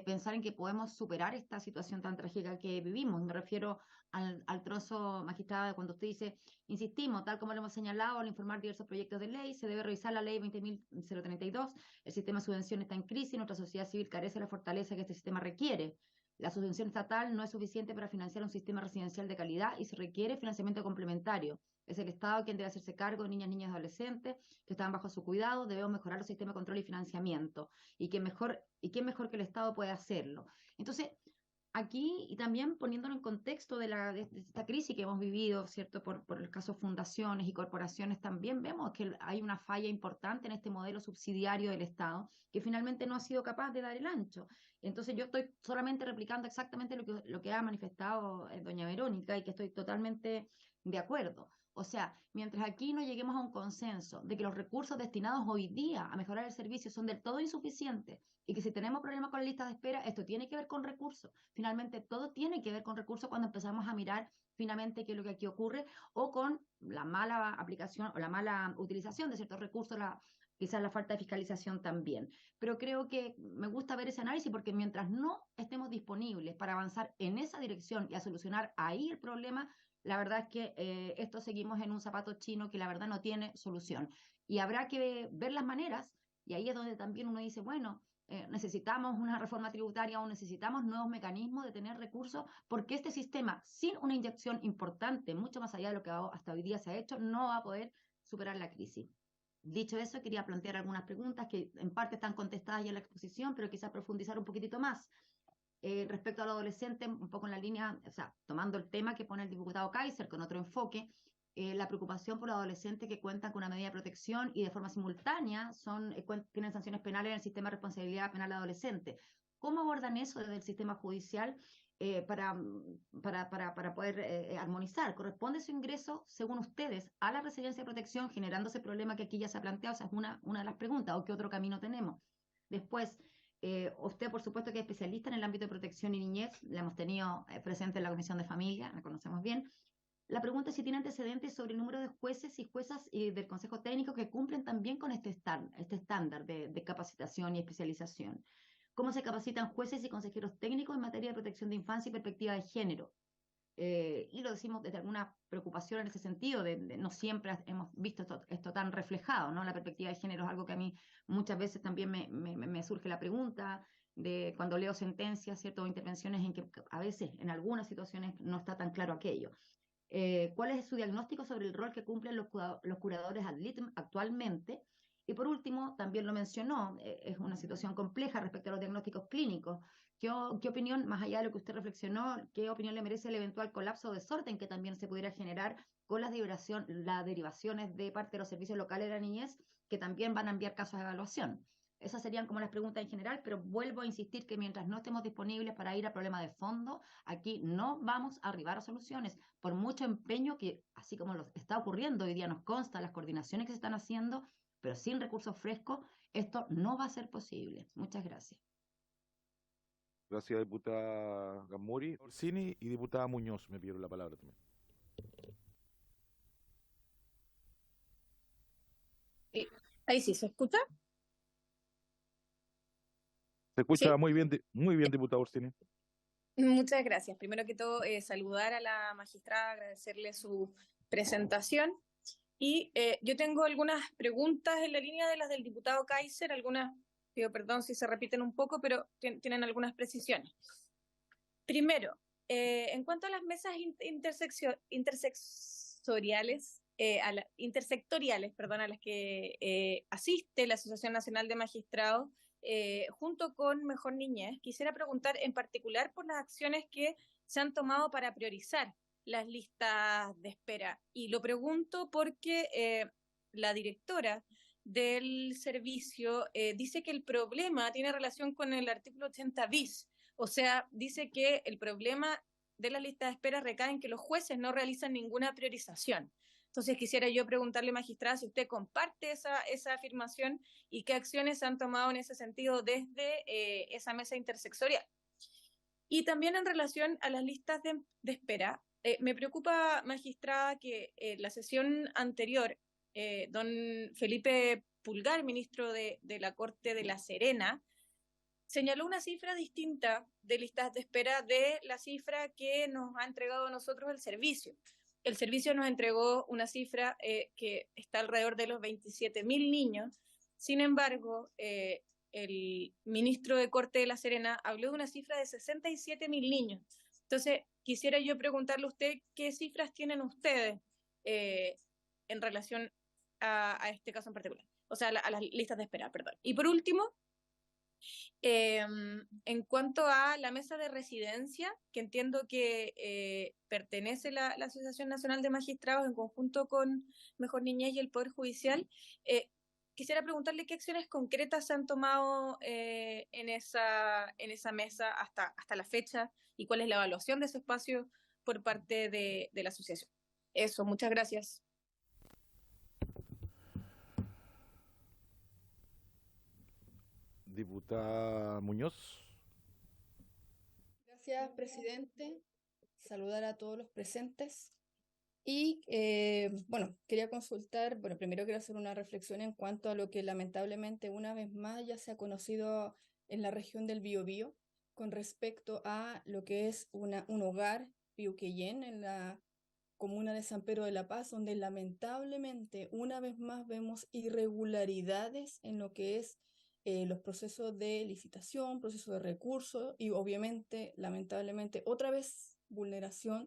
pensar en que podemos superar esta situación tan trágica que vivimos. Me refiero al trozo, magistrada, cuando usted dice, insistimos, tal como lo hemos señalado, al informar diversos proyectos de ley, se debe revisar la ley 20.032, el sistema de subvención está en crisis, nuestra sociedad civil carece de la fortaleza que este sistema requiere. La subvención estatal no es suficiente para financiar un sistema residencial de calidad y se requiere financiamiento complementario. Es el Estado quien debe hacerse cargo de niñas, niños y adolescentes que están bajo su cuidado. Debemos mejorar los sistemas de control y financiamiento. ¿Y quién mejor que el Estado puede hacerlo? Entonces, aquí, y también poniéndolo en contexto de esta crisis que hemos vivido, ¿cierto? Por el caso fundaciones y corporaciones, también vemos que hay una falla importante en este modelo subsidiario del Estado que finalmente no ha sido capaz de dar el ancho. Entonces yo estoy solamente replicando exactamente lo que ha manifestado doña Verónica y que estoy totalmente de acuerdo. O sea, mientras aquí no lleguemos a un consenso de que los recursos destinados hoy día a mejorar el servicio son del todo insuficientes y que si tenemos problemas con la lista de espera, esto tiene que ver con recursos. Finalmente, todo tiene que ver con recursos cuando empezamos a mirar finalmente qué es lo que aquí ocurre o con la mala aplicación o la mala utilización de ciertos recursos, quizás la falta de fiscalización también. Pero creo que me gusta ver ese análisis porque mientras no estemos disponibles para avanzar en esa dirección y a solucionar ahí el problema, la verdad es que esto seguimos en un zapato chino que la verdad no tiene solución. Y habrá que ver las maneras, y ahí es donde también uno dice, bueno, necesitamos una reforma tributaria o necesitamos nuevos mecanismos de tener recursos, porque este sistema, sin una inyección importante, mucho más allá de lo que hasta hoy día se ha hecho, no va a poder superar la crisis. Dicho eso, quería plantear algunas preguntas que en parte están contestadas ya en la exposición, pero quizás profundizar un poquitito más. Respecto al adolescente, un poco en la línea, o sea, tomando el tema que pone el diputado Kaiser con otro enfoque, la preocupación por los adolescentes que cuentan con una medida de protección y de forma simultánea tienen sanciones penales en el sistema de responsabilidad penal adolescente. ¿Cómo abordan eso desde el sistema judicial? para poder armonizar. ¿Corresponde su ingreso, según ustedes, a la residencia de protección, generando ese problema que aquí ya se ha planteado? Esa es una de las preguntas. ¿O qué otro camino tenemos? Después, usted, por supuesto, que es especialista en el ámbito de protección y niñez, la hemos tenido presente en la Comisión de Familia, la conocemos bien. La pregunta es si tiene antecedentes sobre el número de jueces y juezas y del Consejo Técnico que cumplen también con este estándar de capacitación y especialización. ¿Cómo se capacitan jueces y consejeros técnicos en materia de protección de infancia y perspectiva de género? Y lo decimos desde alguna preocupación en ese sentido, no siempre hemos visto esto tan reflejado, ¿no? La perspectiva de género es algo que a mí muchas veces también me surge la pregunta de cuando leo sentencias, ¿cierto? O intervenciones en que a veces, en algunas situaciones, no está tan claro aquello. ¿Cuál es su diagnóstico sobre el rol que cumplen los curadores ad litem actualmente? Y por último, también lo mencionó, es una situación compleja respecto a los diagnósticos clínicos. ¿Qué opinión, más allá de lo que usted reflexionó, qué opinión le merece el eventual colapso o desorden que también se pudiera generar con las derivaciones de parte de los servicios locales de la niñez, que también van a enviar casos de evaluación? Esas serían como las preguntas en general, pero vuelvo a insistir que mientras no estemos disponibles para ir al problema de fondo, aquí no vamos a arribar a soluciones, por mucho empeño que, así como lo está ocurriendo hoy día, nos consta las coordinaciones que se están haciendo, pero sin recursos frescos, esto no va a ser posible. Muchas gracias. Gracias, diputada Gamuri. Orsini y diputada Muñoz me pidieron la palabra también. Ahí sí, ¿se escucha? Se escucha Sí. muy bien, diputada Orsini. Muchas gracias. Primero que todo, saludar a la magistrada, agradecerle su presentación. Y yo tengo algunas preguntas en la línea de las del diputado Kaiser, algunas, pido perdón si se repiten un poco, pero tienen algunas precisiones. Primero, en cuanto a las mesas intersectoriales, a las que asiste la Asociación Nacional de Magistrados, junto con Mejor Niñez, quisiera preguntar en particular por las acciones que se han tomado para priorizar las listas de espera. Y lo pregunto porque la directora del servicio dice que el problema tiene relación con el artículo 80 bis. O sea, dice que el problema de las listas de espera recae en que los jueces no realizan ninguna priorización. Entonces quisiera yo preguntarle, magistrada, si usted comparte esa afirmación y qué acciones se han tomado en ese sentido desde esa mesa intersectorial. Y también en relación a las listas de espera, me preocupa, magistrada, que la sesión anterior, don Felipe Pulgar, ministro de la Corte de La Serena, señaló una cifra distinta de listas de espera de la cifra que nos ha entregado a nosotros el servicio. El servicio nos entregó una cifra que está alrededor de los 27.000 niños. Sin embargo, el ministro de Corte de La Serena habló de una cifra de 67.000 niños. Entonces, quisiera yo preguntarle a usted qué cifras tienen ustedes en relación a este caso en particular, o sea, a las listas de espera, perdón. Y por último, en cuanto a la mesa de residencia, que entiendo que pertenece la Asociación Nacional de Magistrados en conjunto con Mejor Niñez y el Poder Judicial, quisiera preguntarle qué acciones concretas se han tomado en esa mesa hasta la fecha y cuál es la evaluación de ese espacio por parte de la asociación. Eso, muchas gracias. Diputada Muñoz. Gracias, presidente. Saludar a todos los presentes. Y bueno, quería consultar, bueno, primero quiero hacer una reflexión en cuanto a lo que lamentablemente una vez más ya se ha conocido en la región del Biobío con respecto a lo que es un hogar Piuqueyén en la comuna de San Pedro de la Paz, donde lamentablemente una vez más vemos irregularidades en lo que es los procesos de licitación, procesos de recursos y obviamente, lamentablemente, otra vez vulneración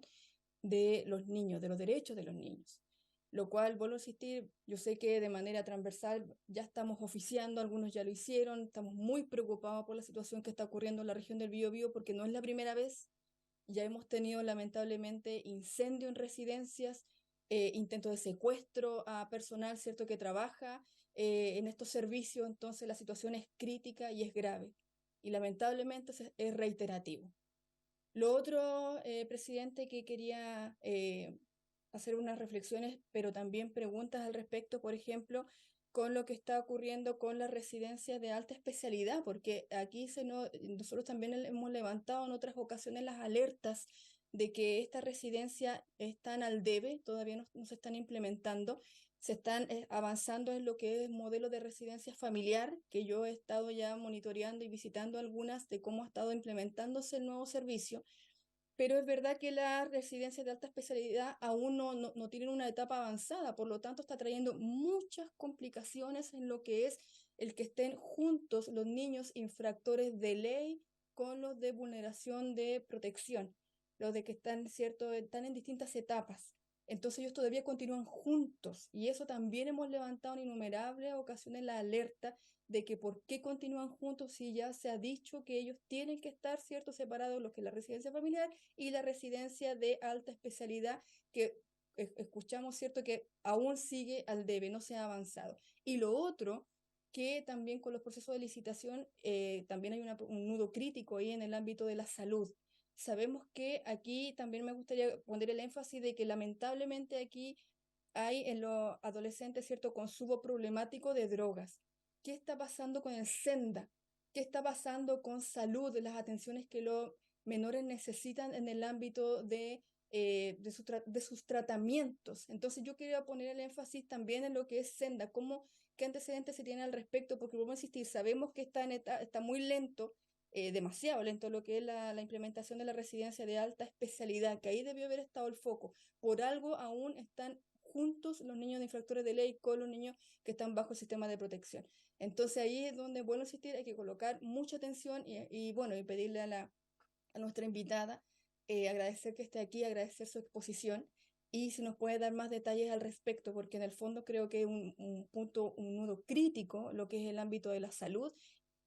de los niños, de los derechos de los niños. Lo cual, vuelvo a insistir, yo sé que de manera transversal ya estamos oficiando, algunos ya lo hicieron, estamos muy preocupados por la situación que está ocurriendo en la región del Biobío porque no es la primera vez, ya hemos tenido lamentablemente incendio en residencias, intentos de secuestro a personal, ¿cierto?, que trabaja en estos servicios, entonces la situación es crítica y es grave y lamentablemente es reiterativo. Lo otro, presidente, que quería hacer unas reflexiones, pero también preguntas al respecto, por ejemplo, con lo que está ocurriendo con las residencias de alta especialidad, porque aquí nosotros también hemos levantado en otras ocasiones las alertas de que estas residencias están al debe, todavía no se están implementando, se están avanzando en lo que es modelo de residencia familiar, que yo he estado ya monitoreando y visitando algunas de cómo ha estado implementándose el nuevo servicio, pero es verdad que las residencias de alta especialidad aún no tienen una etapa avanzada, por lo tanto está trayendo muchas complicaciones en lo que es el que estén juntos los niños infractores de ley con los de vulneración de protección, los de que están, ¿cierto?, están en distintas etapas. Entonces ellos todavía continúan juntos y eso también hemos levantado en innumerables ocasiones la alerta de que por qué continúan juntos si ya se ha dicho que ellos tienen que estar, ¿cierto?, separados, lo que es la residencia familiar y la residencia de alta especialidad, que escuchamos, ¿cierto?, que aún sigue al debe, no se ha avanzado. Y lo otro, que también con los procesos de licitación también hay un nudo crítico ahí en el ámbito de la salud. Sabemos que aquí también me gustaría poner el énfasis de que lamentablemente aquí hay en los adolescentes cierto consumo problemático de drogas. ¿Qué está pasando con el SENDA? ¿Qué está pasando con salud, las atenciones que los menores necesitan en el ámbito de sus tratamientos? Entonces yo quería poner el énfasis también en lo que es SENDA, qué antecedentes se tienen al respecto, porque vamos a insistir, sabemos que está muy lento, demasiado lento lo que es la implementación de la residencia de alta especialidad, que ahí debió haber estado el foco. Por algo aún están juntos los niños de infractores de ley con los niños que están bajo el sistema de protección. Entonces ahí es donde, bueno, insistir, hay que colocar mucha atención y pedirle a nuestra invitada, agradecer que esté aquí, agradecer su exposición y si nos puede dar más detalles al respecto, porque en el fondo creo que es un punto, un nudo crítico lo que es el ámbito de la salud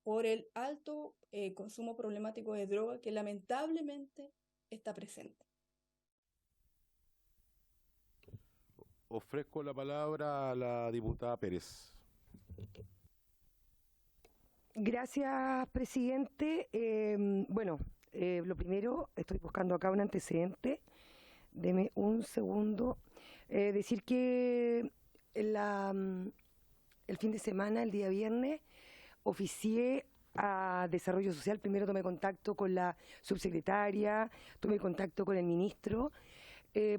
por el alto consumo problemático de droga que lamentablemente está presente. Ofrezco la palabra a la diputada Pérez. Gracias, presidente. Lo primero, estoy buscando acá un antecedente. Deme un segundo. Decir que el fin de semana, el día viernes, oficié a Desarrollo Social. Primero tomé contacto con la subsecretaria, tomé contacto con el ministro,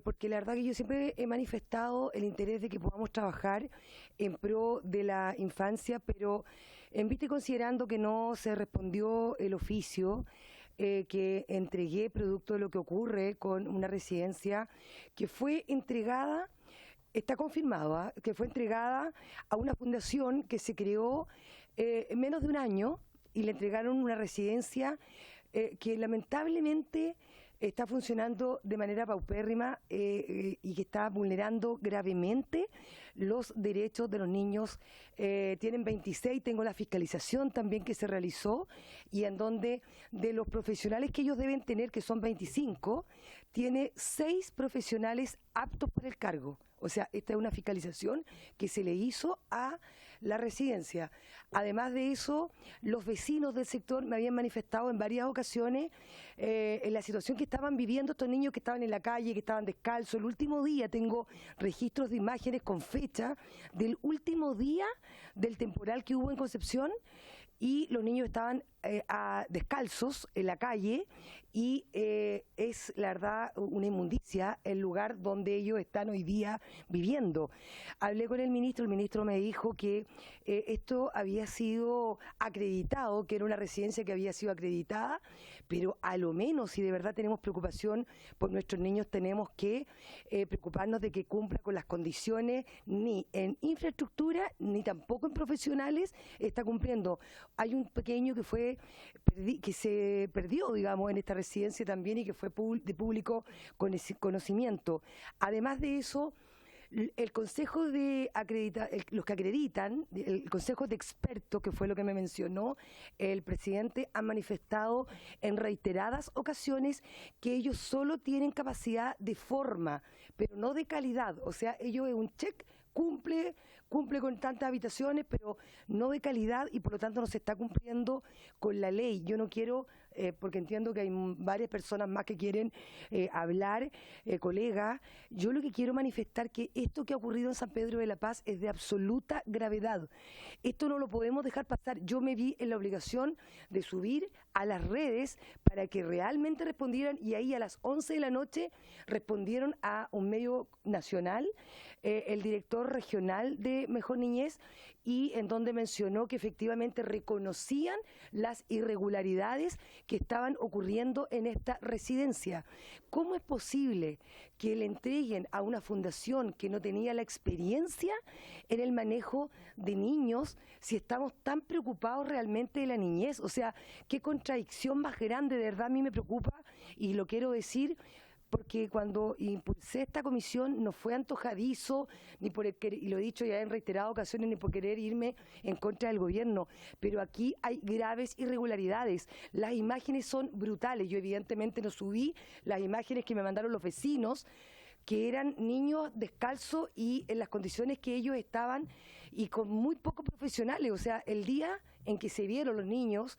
porque la verdad que yo siempre he manifestado el interés de que podamos trabajar en pro de la infancia, pero en vista y considerando que no se respondió el oficio que entregué producto de lo que ocurre con una residencia que fue entregada, está confirmado, que fue entregada a una fundación que se creó en menos de un año y le entregaron una residencia que lamentablemente está funcionando de manera paupérrima y que está vulnerando gravemente los derechos de los niños. Tienen 26, tengo la fiscalización también que se realizó y en donde de los profesionales que ellos deben tener, que son 25, tiene 6 profesionales aptos para el cargo. O sea, esta es una fiscalización que se le hizo a la residencia. Además de eso, los vecinos del sector me habían manifestado en varias ocasiones en la situación que estaban viviendo estos niños que estaban en la calle, que estaban descalzos. El último día tengo registros de imágenes con fecha del último día del temporal que hubo en Concepción y los niños estaban descalzos en la calle y es la verdad una inmundicia el lugar donde ellos están hoy día viviendo. Hablé con el ministro me dijo que esto había sido acreditado, que era una residencia que había sido acreditada, pero a lo menos si de verdad tenemos preocupación por nuestros niños tenemos que preocuparnos de que cumpla con las condiciones, ni en infraestructura ni tampoco en profesionales está cumpliendo. Hay un pequeño que se perdió, digamos, en esta residencia también y que fue de público conocimiento. Además de eso, el consejo de los que acreditan, el consejo de expertos, que fue lo que me mencionó el presidente, han manifestado en reiteradas ocasiones que ellos solo tienen capacidad de forma, pero no de calidad. O sea, ellos es un check, cumple con tantas habitaciones, pero no de calidad y por lo tanto no se está cumpliendo con la ley. Yo no quiero porque entiendo que hay varias personas más que quieren hablar, colegas. Yo lo que quiero manifestar que esto que ha ocurrido en San Pedro de la Paz es de absoluta gravedad. Esto no lo podemos dejar pasar. Yo me vi en la obligación de subir a las redes para que realmente respondieran, y ahí a las 11 de la noche respondieron a un medio nacional, el director regional de Mejor Niñez, y en donde mencionó que efectivamente reconocían las irregularidades que estaban ocurriendo en esta residencia. ¿Cómo es posible que le entreguen a una fundación que no tenía la experiencia en el manejo de niños si estamos tan preocupados realmente de la niñez? O sea, qué contradicción más grande, de verdad a mí me preocupa, y lo quiero decir porque cuando impulsé esta comisión no fue antojadizo, ni por y lo he dicho ya en reiteradas ocasiones, ni por querer irme en contra del gobierno, pero aquí hay graves irregularidades. Las imágenes son brutales. Yo evidentemente no subí las imágenes que me mandaron los vecinos, que eran niños descalzos y en las condiciones que ellos estaban, y con muy pocos profesionales. O sea, el día en que se vieron los niños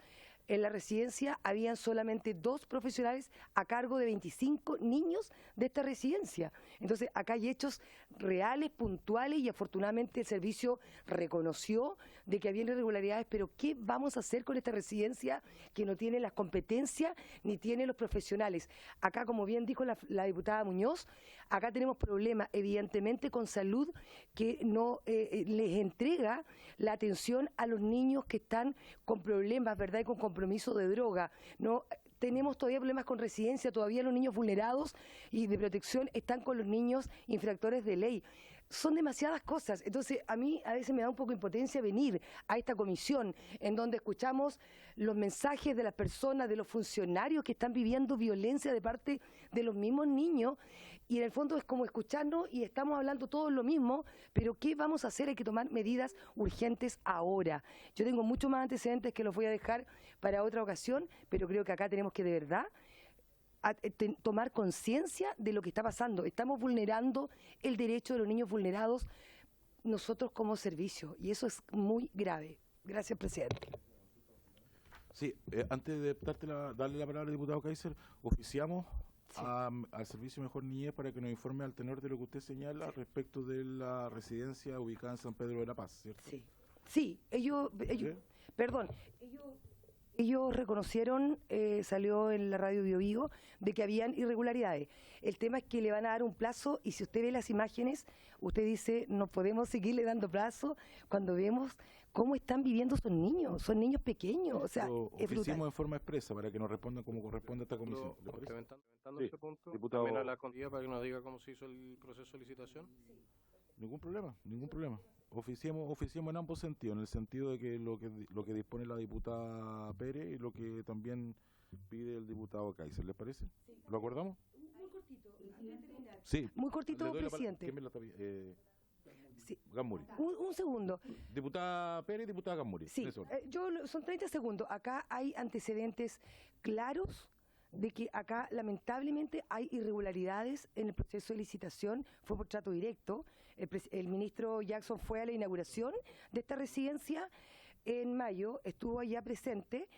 en la residencia habían solamente 2 profesionales a cargo de 25 niños de esta residencia. Entonces, acá hay hechos reales, puntuales, y afortunadamente el servicio reconoció de que había irregularidades, pero ¿qué vamos a hacer con esta residencia que no tiene las competencias ni tiene los profesionales? Acá, como bien dijo la diputada Muñoz, acá tenemos problemas evidentemente con salud, que no les entrega la atención a los niños que están con problemas, ¿verdad?, y con compromiso de droga. No tenemos todavía problemas con residencia, todavía los niños vulnerados y de protección están con los niños infractores de ley. Son demasiadas cosas. Entonces, a mí a veces me da un poco de impotencia venir a esta comisión en donde escuchamos los mensajes de las personas, de los funcionarios que están viviendo violencia de parte de los mismos niños, y en el fondo es como escucharnos y estamos hablando todos lo mismo, pero ¿qué vamos a hacer? Hay que tomar medidas urgentes ahora. Yo tengo muchos más antecedentes que los voy a dejar para otra ocasión, pero creo que acá tenemos que de verdad tomar conciencia de lo que está pasando. Estamos vulnerando el derecho de los niños vulnerados nosotros como servicio, y eso es muy grave. Gracias, presidente. Sí, antes de darle la palabra al diputado Kaiser, oficiamos al Servicio Mejor Niñez para que nos informe al tenor de lo que usted señala respecto de la residencia ubicada en San Pedro de la Paz, ¿cierto? Sí, ellos reconocieron, salió en la radio Bio Bio, de que habían irregularidades. El tema es que le van a dar un plazo, y si usted ve las imágenes, usted dice, no podemos seguirle dando plazo cuando vemos cómo están viviendo esos niños. Son niños pequeños, o sea, es brutal. Oficiamos en forma expresa para que nos respondan como corresponde a esta comisión. Complementando Sí, ese punto, diputado. también a la condilla para que nos diga cómo se hizo el proceso de licitación. Ningún problema. Oficiemos en ambos sentidos, en el sentido de que lo que dispone la diputada Pérez y lo que también pide el diputado Kaiser. ¿Les parece? Sí. ¿Lo acordamos? Muy cortito, Sí. muy cortito, presidente. ¿Quién me la está Sí. Gammuri. Un segundo. Diputada Pérez y diputada Gammuri. Sí, son 30 segundos. Acá hay antecedentes claros de que acá lamentablemente hay irregularidades en el proceso de licitación. Fue por trato directo. El ministro Jackson fue a la inauguración de esta residencia en mayo, estuvo allá presente,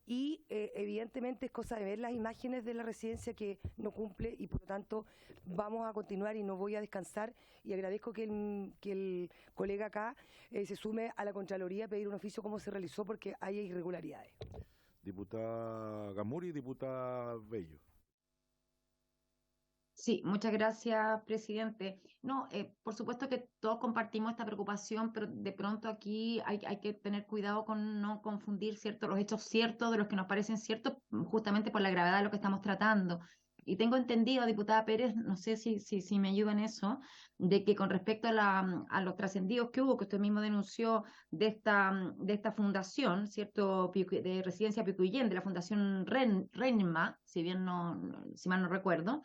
y evidentemente es cosa de ver las imágenes de la residencia que no cumple, y por lo tanto vamos a continuar y no voy a descansar, y agradezco que el colega acá se sume a la Contraloría a pedir un oficio cómo se realizó, porque hay irregularidades. Diputada Gammuri y diputada Bello. Sí, muchas gracias, presidente. No, por supuesto que todos compartimos esta preocupación, pero de pronto aquí hay que tener cuidado con no confundir los hechos ciertos de los que nos parecen ciertos, justamente por la gravedad de lo que estamos tratando. Y tengo entendido, diputada Pérez, no sé si me ayuda en eso, de que con respecto a los trascendidos que hubo, que usted mismo denunció de esta fundación, ¿cierto?, de Residencia Picuyén, de la Fundación RENMA, si mal no recuerdo,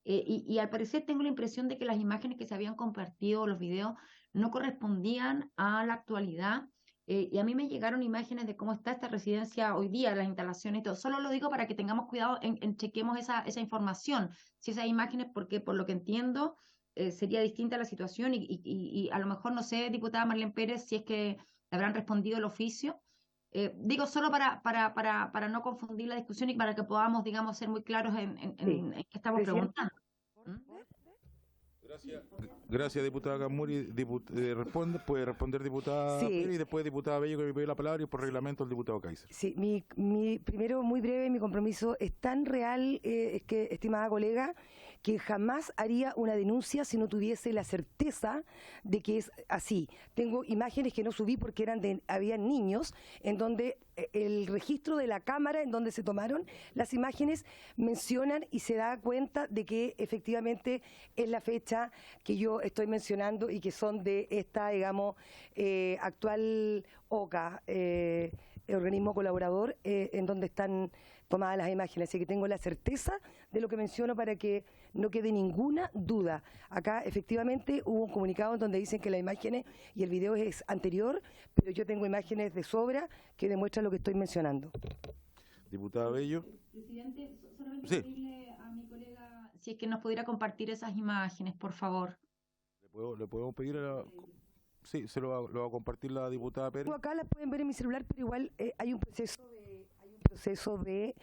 y al parecer tengo la impresión de que las imágenes que se habían compartido, los videos, no correspondían a la actualidad. Y a mí me llegaron imágenes de cómo está esta residencia hoy día, las instalaciones y todo. Solo lo digo para que tengamos cuidado en chequemos esa información, si esas imágenes, porque por lo que entiendo sería distinta la situación, y a lo mejor, no sé, diputada Marlene Pérez, si es que le habrán respondido el oficio, Digo, solo para no confundir la discusión y para que podamos, digamos, ser muy claros en qué estamos preguntando. Gracias, diputada Camuri. Puede responder diputada Pérez y después diputada Bello, que me pide la palabra, y por reglamento el diputado Kaiser. Sí, primero, muy breve, mi compromiso es tan real, es que, estimada colega, que jamás haría una denuncia si no tuviese la certeza de que es así. Tengo imágenes que no subí porque habían niños, en donde el registro de la cámara en donde se tomaron las imágenes mencionan y se da cuenta de que efectivamente es la fecha que yo estoy mencionando y que son de esta, digamos, actual OCA, organismo colaborador, en donde están tomadas las imágenes. Así que tengo la certeza de lo que menciono para que no quede ninguna duda. Acá efectivamente hubo un comunicado en donde dicen que las imágenes y el video es anterior, pero yo tengo imágenes de sobra que demuestran lo que estoy mencionando. Diputada Bello. Presidente, solamente pedirle a mi colega si es que nos pudiera compartir esas imágenes, por favor. ¿Le podemos pedir a Sí, se lo va a compartir la diputada Pérez. Acá las pueden ver en mi celular, pero igual hay un proceso de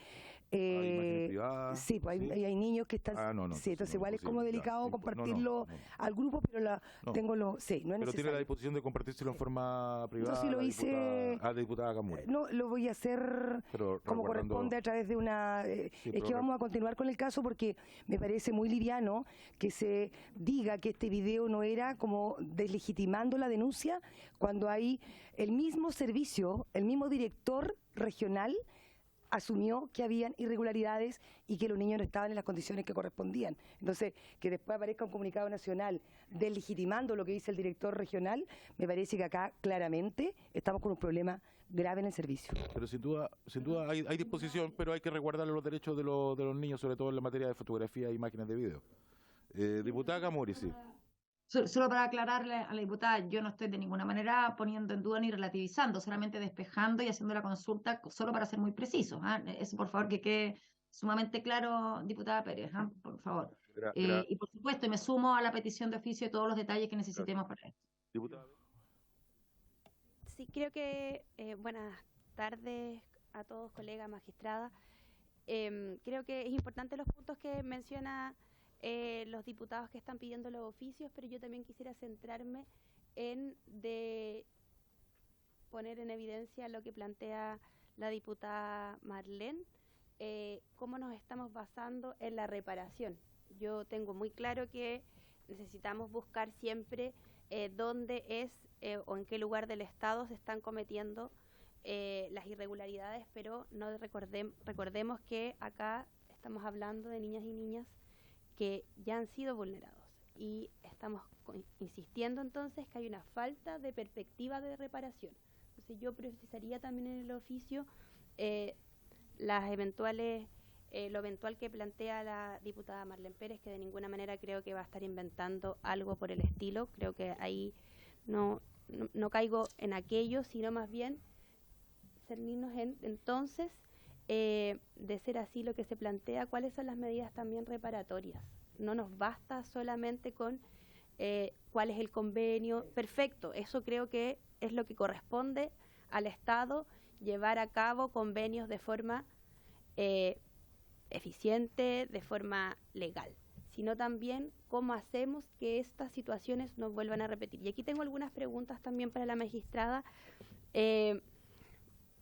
sí, pues hay niños que están sí, entonces igual es como delicado compartirlo al grupo, pero tengo no es pero necesario. tiene la disposición de compartírselo en forma privada. Yo sí lo hice a la diputada Camuri. No, lo voy a hacer como corresponde a través de una es que vamos a continuar con el caso porque me parece muy liviano que se diga que este video no era como deslegitimando la denuncia cuando hay el mismo servicio, el mismo director regional asumió que habían irregularidades y que los niños no estaban en las condiciones que correspondían. Entonces, que después aparezca un comunicado nacional deslegitimando lo que dice el director regional, me parece que acá claramente estamos con un problema grave en el servicio. Pero sin duda hay disposición, pero hay que resguardar los derechos de los niños, sobre todo en la materia de fotografía e imágenes de video. Diputada Camuri, sí. Solo para aclararle a la diputada, yo no estoy de ninguna manera poniendo en duda ni relativizando, solamente despejando y haciendo la consulta solo para ser muy precisos. Eso, por favor, que quede sumamente claro, diputada Pérez, por favor. Y por supuesto, me sumo a la petición de oficio de todos los detalles que necesitemos para esto. Diputada. Sí, creo que buenas tardes a todos, colegas, magistrada. Creo que es importante los puntos que menciona los diputados que están pidiendo los oficios, pero yo también quisiera centrarme en poner en evidencia lo que plantea la diputada Marlene, cómo nos estamos basando en la reparación. Yo tengo muy claro que necesitamos buscar siempre dónde es o en qué lugar del Estado se están cometiendo las irregularidades, pero no recordemos que acá estamos hablando de niñas y niñas que ya han sido vulnerados y estamos insistiendo entonces que hay una falta de perspectiva de reparación. Entonces yo precisaría también en el oficio lo eventual que plantea la diputada Marlene Pérez, que de ninguna manera creo que va a estar inventando algo por el estilo. Creo que ahí no caigo en aquello, sino más bien cernirnos en entonces de ser así lo que se plantea, cuáles son las medidas también reparatorias. No nos basta solamente con cuál es el convenio. Perfecto, eso creo que es lo que corresponde al Estado, llevar a cabo convenios de forma eficiente, de forma legal, sino también cómo hacemos que estas situaciones no vuelvan a repetir. Y aquí tengo algunas preguntas también para la magistrada,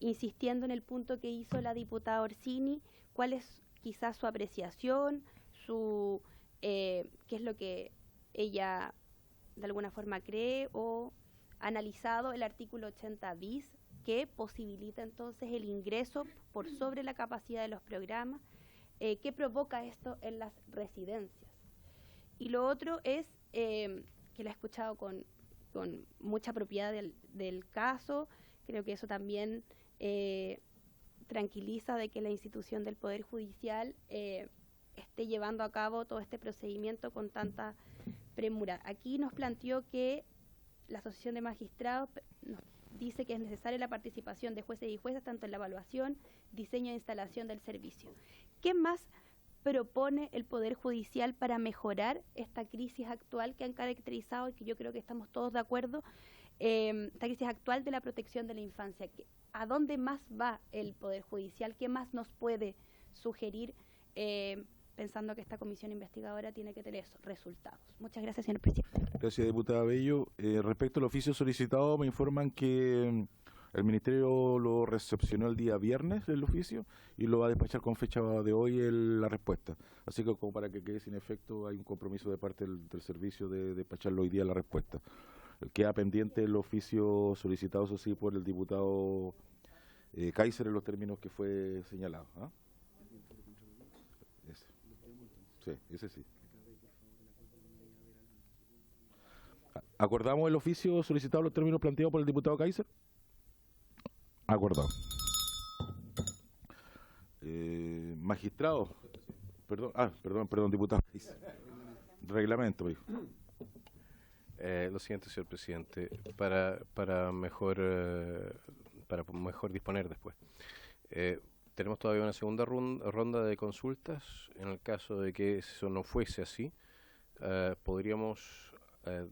insistiendo en el punto que hizo la diputada Orsini, cuál es quizás su apreciación, qué es lo que ella de alguna forma cree o ha analizado el artículo 80 bis, que posibilita entonces el ingreso por sobre la capacidad de los programas. ¿Qué provoca esto en las residencias? Y lo otro es, que la he escuchado con mucha propiedad del caso, creo que eso también tranquiliza de que la institución del Poder Judicial esté llevando a cabo todo este procedimiento con tanta premura. Aquí nos planteó que la Asociación de Magistrados nos dice que es necesaria la participación de jueces y juezas tanto en la evaluación, diseño e instalación del servicio. ¿Qué más propone el Poder Judicial para mejorar esta crisis actual que han caracterizado y que yo creo que estamos todos de acuerdo esta crisis actual de la protección de la infancia. ¿A dónde más va el Poder Judicial? ¿Qué más nos puede sugerir, pensando que esta comisión investigadora tiene que tener esos resultados? Muchas gracias, señor presidente. Gracias, diputada Bello. Respecto al oficio solicitado, me informan que el Ministerio lo recepcionó el día viernes, el oficio, y lo va a despachar con fecha de hoy la respuesta. Así que, como para que quede sin efecto, hay un compromiso de parte del servicio de despacharlo hoy día la respuesta. Queda pendiente el oficio solicitado, eso sí, por el diputado Kaiser en los términos que fue señalado. ¿Ah? Ese. Sí, ese sí. ¿Acordamos el oficio solicitado en los términos planteados por el diputado Kaiser? Acordado. Magistrado. Perdón, diputado Kaiser. Reglamento, me dijo. Lo siguiente, señor presidente, para mejor disponer después. Tenemos todavía una segunda ronda de consultas. En el caso de que eso no fuese así, podríamos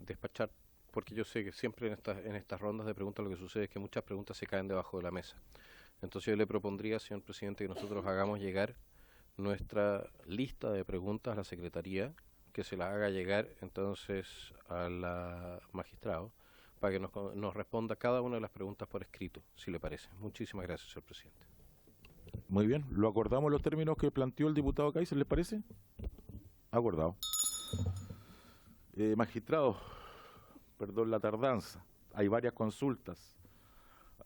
despachar, porque yo sé que siempre en estas rondas de preguntas lo que sucede es que muchas preguntas se caen debajo de la mesa. Entonces yo le propondría, señor presidente, que nosotros hagamos llegar nuestra lista de preguntas a la Secretaría, que se la haga llegar entonces a la magistrado para que nos responda cada una de las preguntas por escrito, si le parece. Muchísimas gracias, señor presidente. Muy bien, lo acordamos en los términos que planteó el diputado Kaiser, ¿les parece? Acordado. Magistrado, perdón la tardanza, hay varias consultas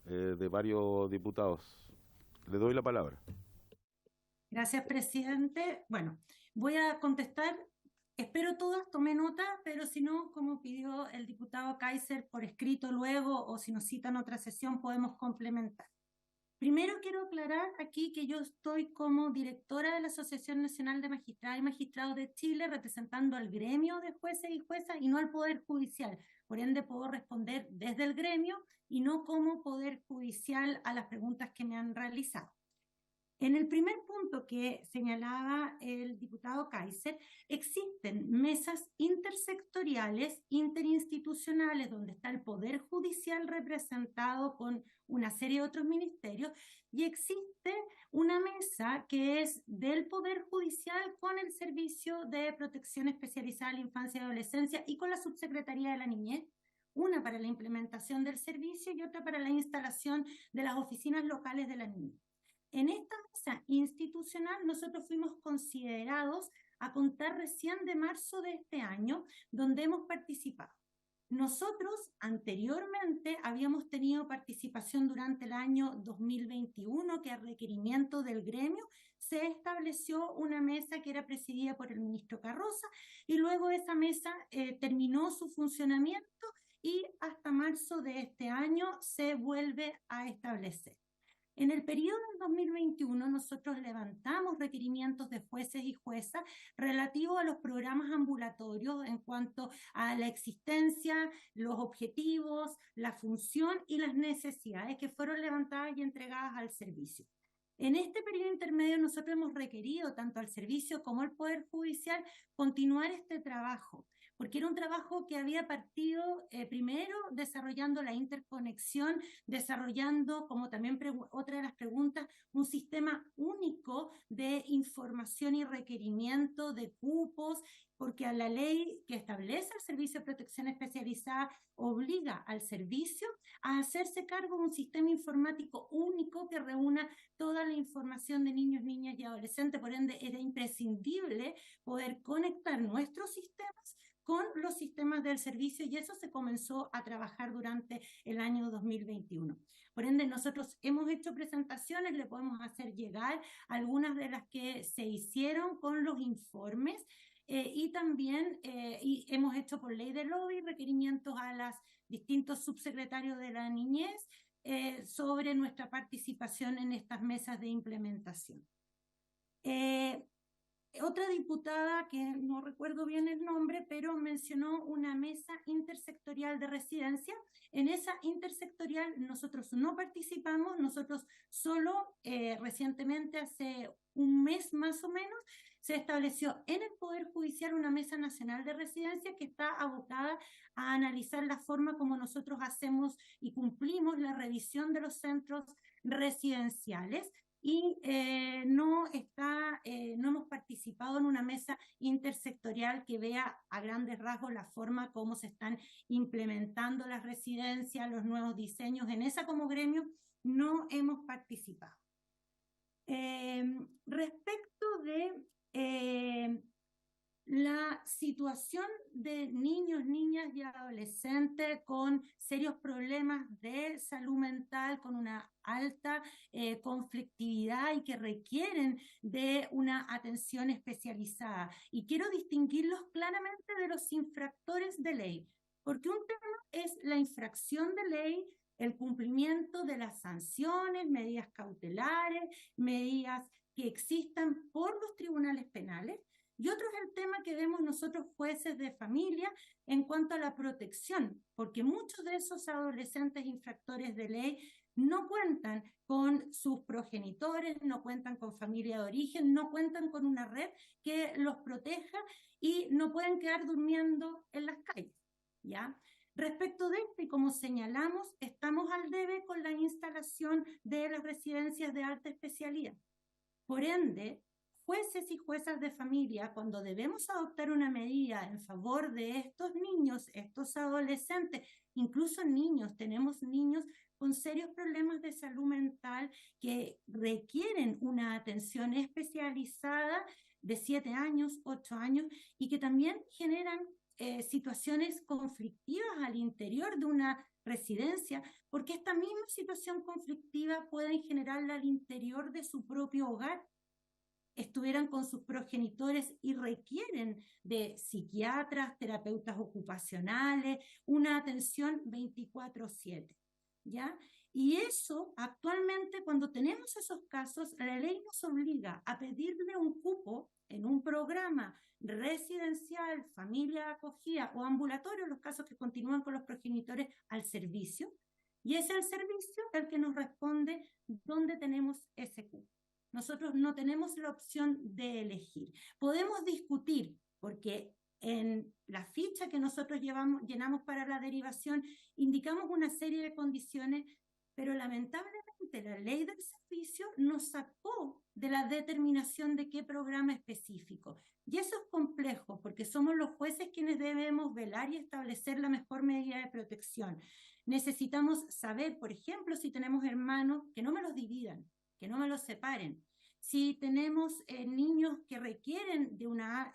de varios diputados. Le doy la palabra. Gracias, presidente. Bueno, voy a contestar. Espero todas, tomé nota, pero si no, como pidió el diputado Kaiser por escrito luego, o si nos citan otra sesión, podemos complementar. Primero quiero aclarar aquí que yo estoy como directora de la Asociación Nacional de Magistradas y Magistrados de Chile, representando al gremio de jueces y juezas y no al Poder Judicial. Por ende, puedo responder desde el gremio y no como Poder Judicial a las preguntas que me han realizado. En el primer punto que señalaba el diputado Kaiser, existen mesas intersectoriales, interinstitucionales, donde está el Poder Judicial representado con una serie de otros ministerios, y existe una mesa que es del Poder Judicial con el Servicio de Protección Especializada a la Infancia y Adolescencia y con la Subsecretaría de la Niñez, una para la implementación del servicio y otra para la instalación de las oficinas locales de la niñez. En esta mesa institucional nosotros fuimos considerados a contar recién de marzo de este año, donde hemos participado. Nosotros anteriormente habíamos tenido participación durante el año 2021, que a requerimiento del gremio se estableció una mesa que era presidida por el ministro Carroza, y luego esa mesa terminó su funcionamiento y hasta marzo de este año se vuelve a establecer. En el periodo del 2021 nosotros levantamos requerimientos de jueces y juezas relativos a los programas ambulatorios en cuanto a la existencia, los objetivos, la función y las necesidades que fueron levantadas y entregadas al servicio. En este periodo intermedio nosotros hemos requerido tanto al servicio como al Poder Judicial continuar este trabajo, porque era un trabajo que había partido primero desarrollando la interconexión, desarrollando, como también otra de las preguntas, un sistema único de información y requerimiento de cupos, porque a la ley que establece el Servicio de Protección Especializada obliga al servicio a hacerse cargo de un sistema informático único que reúna toda la información de niños, niñas y adolescentes. Por ende, era imprescindible poder conectar nuestros sistemas con los sistemas del servicio, y eso se comenzó a trabajar durante el año 2021. Por ende, nosotros hemos hecho presentaciones, le podemos hacer llegar algunas de las que se hicieron con los informes, y también hemos hecho por ley de lobby requerimientos a los distintos subsecretarios de la niñez sobre nuestra participación en estas mesas de implementación. Otra diputada, que no recuerdo bien el nombre, pero mencionó una mesa intersectorial de residencia. En esa intersectorial nosotros no participamos, nosotros solo recientemente, hace un mes más o menos, se estableció en el Poder Judicial una Mesa Nacional de Residencia que está abocada a analizar la forma como nosotros hacemos y cumplimos la revisión de los centros residenciales. Y no hemos participado en una mesa intersectorial que vea a grandes rasgos la forma como se están implementando las residencias, los nuevos diseños. En esa como gremio no hemos participado. Respecto de la situación de niños, niñas y adolescentes con serios problemas de salud mental, con una alta conflictividad y que requieren de una atención especializada. Y quiero distinguirlos claramente de los infractores de ley, porque un tema es la infracción de ley, el cumplimiento de las sanciones, medidas cautelares, medidas que existan por los tribunales penales. Y otro es el tema que vemos nosotros jueces de familia en cuanto a la protección, porque muchos de esos adolescentes infractores de ley no cuentan con sus progenitores, no cuentan con familia de origen, no cuentan con una red que los proteja y no pueden quedar durmiendo en las calles, ¿ya? Respecto de esto, y como señalamos, estamos al debe con la instalación de las residencias de alta especialidad. Por ende, jueces y juezas de familia, cuando debemos adoptar una medida en favor de estos niños, estos adolescentes, incluso niños, tenemos niños con serios problemas de salud mental que requieren una atención especializada de 7 años, 8 años, y que también generan situaciones conflictivas al interior de una residencia, porque esta misma situación conflictiva pueden generarla al interior de su propio hogar, estuvieran con sus progenitores y requieren de psiquiatras, terapeutas ocupacionales, una atención 24/7, ¿ya? Y eso, actualmente, cuando tenemos esos casos, la ley nos obliga a pedirle un cupo en un programa residencial, familia de acogida o ambulatorio, los casos que continúan con los progenitores, al servicio, y es el servicio el que nos responde dónde tenemos ese cupo. Nosotros no tenemos la opción de elegir. Podemos discutir, porque en la ficha que nosotros llenamos para la derivación, indicamos una serie de condiciones, pero lamentablemente la ley del servicio nos sacó de la determinación de qué programa específico. Y eso es complejo, porque somos los jueces quienes debemos velar y establecer la mejor medida de protección. Necesitamos saber, por ejemplo, si tenemos hermanos, que no me los dividan, que no me los separen. Si tenemos niños que requieren de una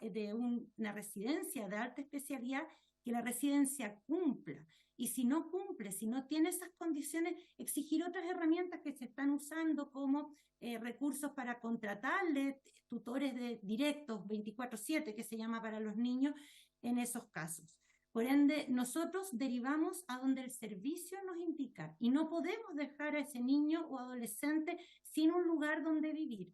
residencia de alta especialidad, que la residencia cumpla. Y si no cumple, si no tiene esas condiciones, exigir otras herramientas que se están usando como recursos para contratarle tutores directos 24/7, que se llama para los niños en esos casos. Por ende, nosotros derivamos a donde el servicio nos indica y no podemos dejar a ese niño o adolescente sin un lugar donde vivir.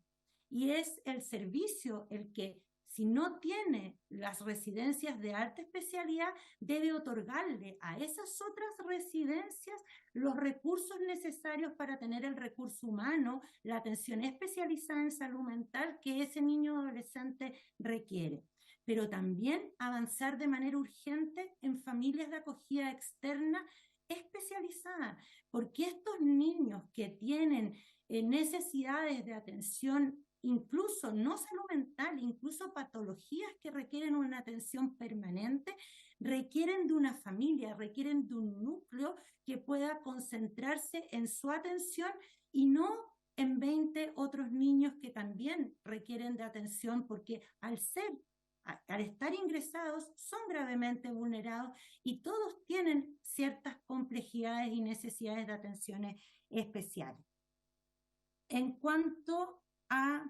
Y es el servicio el que, si no tiene las residencias de alta especialidad, debe otorgarle a esas otras residencias los recursos necesarios para tener el recurso humano, la atención especializada en salud mental que ese niño o adolescente requiere. Pero también avanzar de manera urgente en familias de acogida externa especializada, porque estos niños que tienen necesidades de atención, incluso no salud mental, incluso patologías que requieren una atención permanente, requieren de una familia, requieren de un núcleo que pueda concentrarse en su atención y no en 20 otros niños que también requieren de atención, porque al estar ingresados son gravemente vulnerados y todos tienen ciertas complejidades y necesidades de atenciones especiales. En cuanto a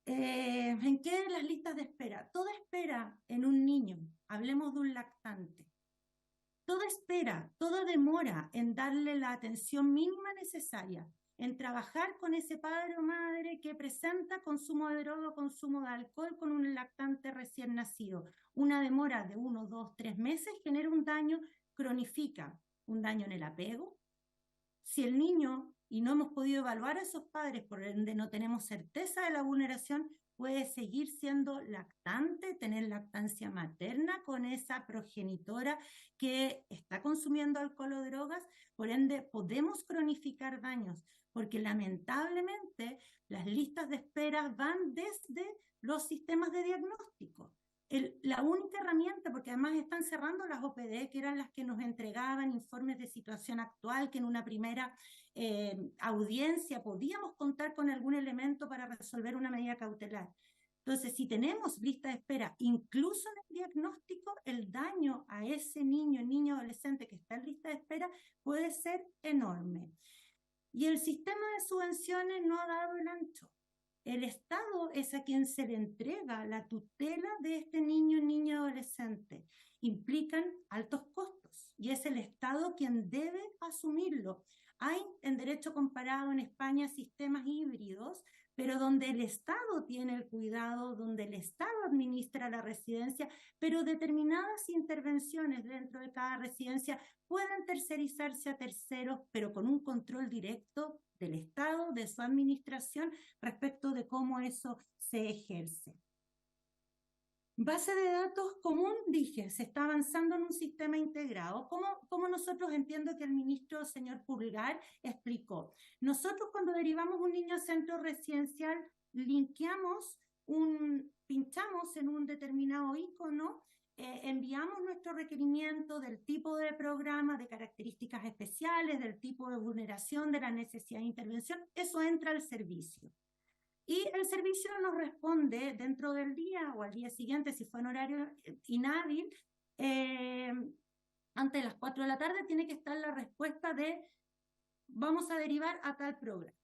¿en qué las listas de espera? Toda espera en un niño, hablemos de un lactante, toda espera, toda demora en darle la atención mínima necesaria, en trabajar con ese padre o madre que presenta consumo de droga o consumo de alcohol con un lactante recién nacido. Una demora de 1, 2, 3 meses genera un daño, cronifica un daño en el apego. Si el niño, y no hemos podido evaluar a esos padres, por ende no tenemos certeza de la vulneración, puede seguir siendo lactante, tener lactancia materna con esa progenitora que está consumiendo alcohol o drogas, por ende podemos cronificar daños, porque lamentablemente las listas de espera van desde los sistemas de diagnóstico. La única herramienta, porque además están cerrando las OPD, que eran las que nos entregaban informes de situación actual, que en una primera audiencia podíamos contar con algún elemento para resolver una medida cautelar. Entonces, si tenemos lista de espera, incluso en el diagnóstico, el daño a ese niño, adolescente que está en lista de espera puede ser enorme. Y el sistema de subvenciones no ha dado el ancho. El Estado es a quien se le entrega la tutela de este niño, adolescente. Implican altos costos y es el Estado quien debe asumirlo. Hay en derecho comparado en España sistemas híbridos, pero donde el Estado tiene el cuidado, donde el Estado administra la residencia, pero determinadas intervenciones dentro de cada residencia pueden tercerizarse a terceros, pero con un control directo del Estado, de su administración, respecto de cómo eso se ejerce. Base de datos común, dije, se está avanzando en un sistema integrado. ¿Cómo nosotros, entiendo que el ministro, señor Pulgar, explicó? Nosotros cuando derivamos un niño a centro residencial, pinchamos en un determinado icono, enviamos nuestro requerimiento del tipo de programa, de características especiales, del tipo de vulneración, de la necesidad de intervención, eso entra al servicio. Y el servicio nos responde dentro del día o al día siguiente, si fue en horario inhábil, antes de las 4 de la tarde tiene que estar la respuesta de vamos a derivar a tal programa.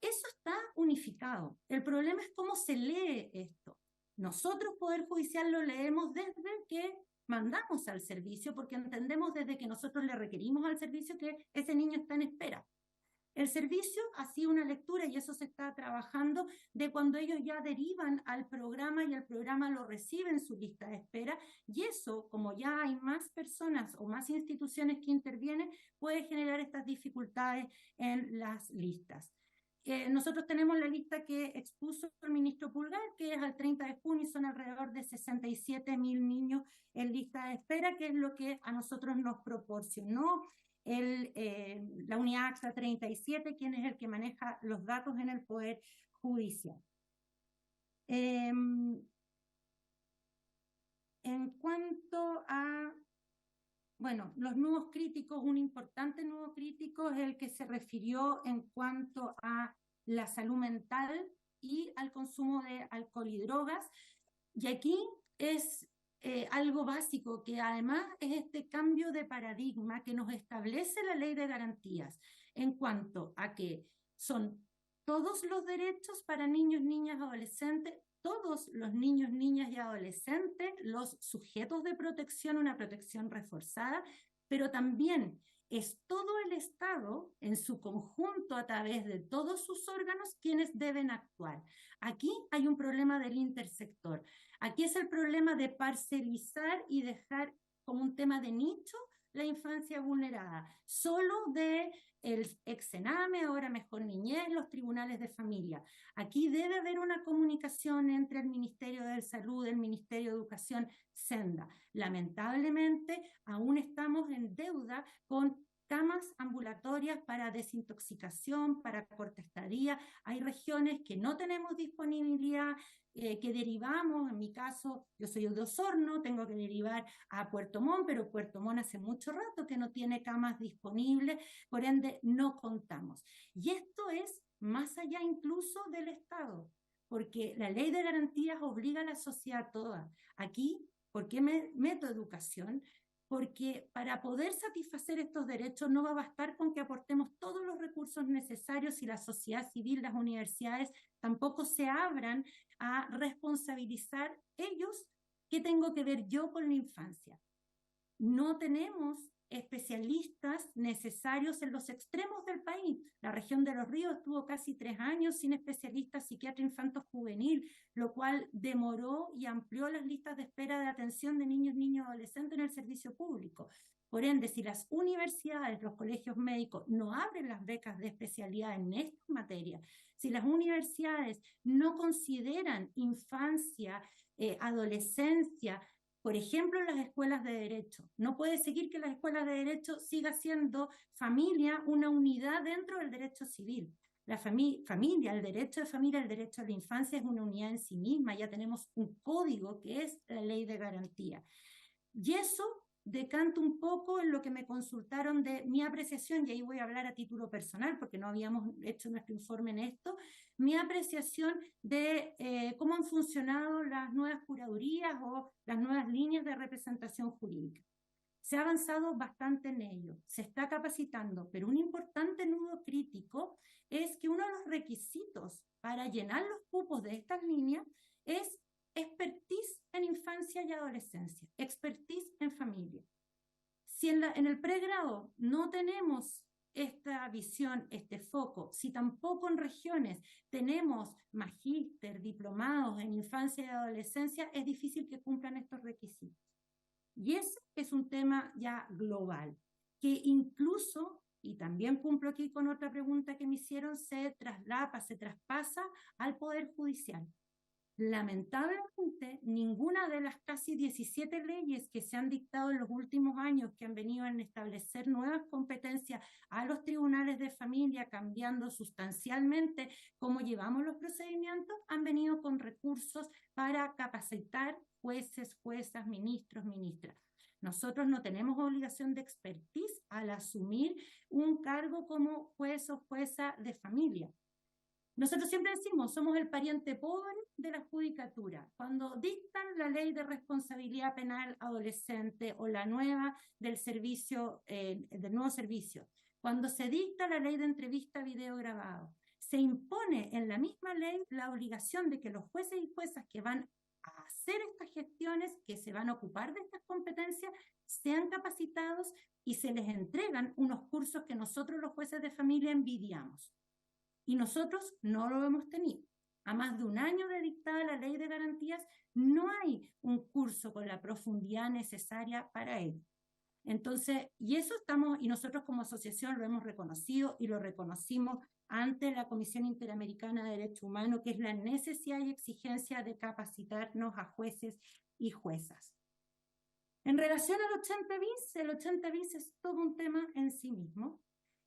Eso está unificado. El problema es cómo se lee esto. Nosotros, Poder Judicial, lo leemos desde que mandamos al servicio, porque entendemos desde que nosotros le requerimos al servicio que ese niño está en espera. El servicio hacía una lectura, y eso se está trabajando, de cuando ellos ya derivan al programa y el programa lo recibe en su lista de espera, y eso, como ya hay más personas o más instituciones que intervienen, puede generar estas dificultades en las listas. Nosotros tenemos la lista que expuso el ministro Pulgar, que es al 30 de junio, y son alrededor de 67.000 niños en lista de espera, que es lo que a nosotros nos proporcionó la unidad AXA 37, quien es el que maneja los datos en el Poder Judicial. En cuanto a, bueno, los nudos críticos, un importante nudo crítico es el que se refirió en cuanto a la salud mental y al consumo de alcohol y drogas. Y aquí es algo básico, que además es este cambio de paradigma que nos establece la Ley de Garantías en cuanto a que son todos los derechos para niños, niñas, adolescentes, todos los niños, niñas y adolescentes, los sujetos de protección, una protección reforzada, pero también es todo el Estado en su conjunto a través de todos sus órganos quienes deben actuar. Aquí hay un problema del intersector. Aquí es el problema de parcelizar y dejar como un tema de nicho la infancia vulnerada, solo de el ex-Sename, ahora Mejor Niñez, los tribunales de familia. Aquí debe haber una comunicación entre el Ministerio de Salud, el Ministerio de Educación, Senda. Lamentablemente, aún estamos en deuda con camas ambulatorias para desintoxicación, para corta estadía. Hay regiones que no tenemos disponibilidad, que derivamos. En mi caso, yo soy de Osorno, tengo que derivar a Puerto Montt, pero Puerto Montt hace mucho rato que no tiene camas disponibles, por ende no contamos. Y esto es más allá incluso del Estado, porque la Ley de Garantías obliga a la sociedad toda. Aquí, ¿por qué meto educación? Porque para poder satisfacer estos derechos no va a bastar con que aportemos todos los recursos necesarios y la sociedad civil, las universidades, tampoco se abran a responsabilizar ellos qué tengo que ver yo con la infancia. No tenemos especialistas necesarios en los extremos del país. La región de Los Ríos estuvo casi 3 años sin especialistas psiquiatra infanto-juvenil, lo cual demoró y amplió las listas de espera de atención de niños, niñas y adolescentes en el servicio público. Por ende, si las universidades, los colegios médicos no abren las becas de especialidad en estas materias, si las universidades no consideran infancia, adolescencia, por ejemplo, en las escuelas de derecho, no puede seguir que las escuelas de derecho siga siendo familia una unidad dentro del derecho civil. La familia, el derecho de familia, el derecho a la infancia es una unidad en sí misma, ya tenemos un código que es la ley de garantía. Y eso decanto un poco en lo que me consultaron de mi apreciación, y ahí voy a hablar a título personal, porque no habíamos hecho nuestro informe en esto, mi apreciación de cómo han funcionado las nuevas curadurías o las nuevas líneas de representación jurídica. Se ha avanzado bastante en ello, se está capacitando, pero un importante nudo crítico es que uno de los requisitos para llenar los cupos de estas líneas es expertise en infancia y adolescencia, expertise en familia. Si en el pregrado no tenemos esta visión, este foco, si tampoco en regiones tenemos magíster, diplomados en infancia y adolescencia, es difícil que cumplan estos requisitos. Y ese es un tema ya global, que incluso, y también cumplo aquí con otra pregunta que me hicieron, se traspasa al Poder Judicial. Lamentablemente, ninguna de las casi 17 leyes que se han dictado en los últimos años, que han venido a establecer nuevas competencias a los tribunales de familia, cambiando sustancialmente cómo llevamos los procedimientos, han venido con recursos para capacitar jueces, juezas, ministros, ministras. Nosotros no tenemos obligación de expertise al asumir un cargo como juez o jueza de familia. Nosotros siempre decimos, somos el pariente pobre de la judicatura. Cuando dictan la ley de responsabilidad penal adolescente o la nueva del servicio, del nuevo servicio, cuando se dicta la ley de entrevista video grabado, se impone en la misma ley la obligación de que los jueces y juezas que van a hacer estas gestiones, que se van a ocupar de estas competencias, sean capacitados y se les entregan unos cursos que nosotros los jueces de familia envidiamos. Y nosotros no lo hemos tenido. A más de un año de dictada la ley de garantías, no hay un curso con la profundidad necesaria para ello. Entonces, y nosotros como asociación lo hemos reconocido y lo reconocimos ante la Comisión Interamericana de Derechos Humanos, que es la necesidad y exigencia de capacitarnos a jueces y juezas. En relación al 80 bis, el 80 bis es todo un tema en sí mismo.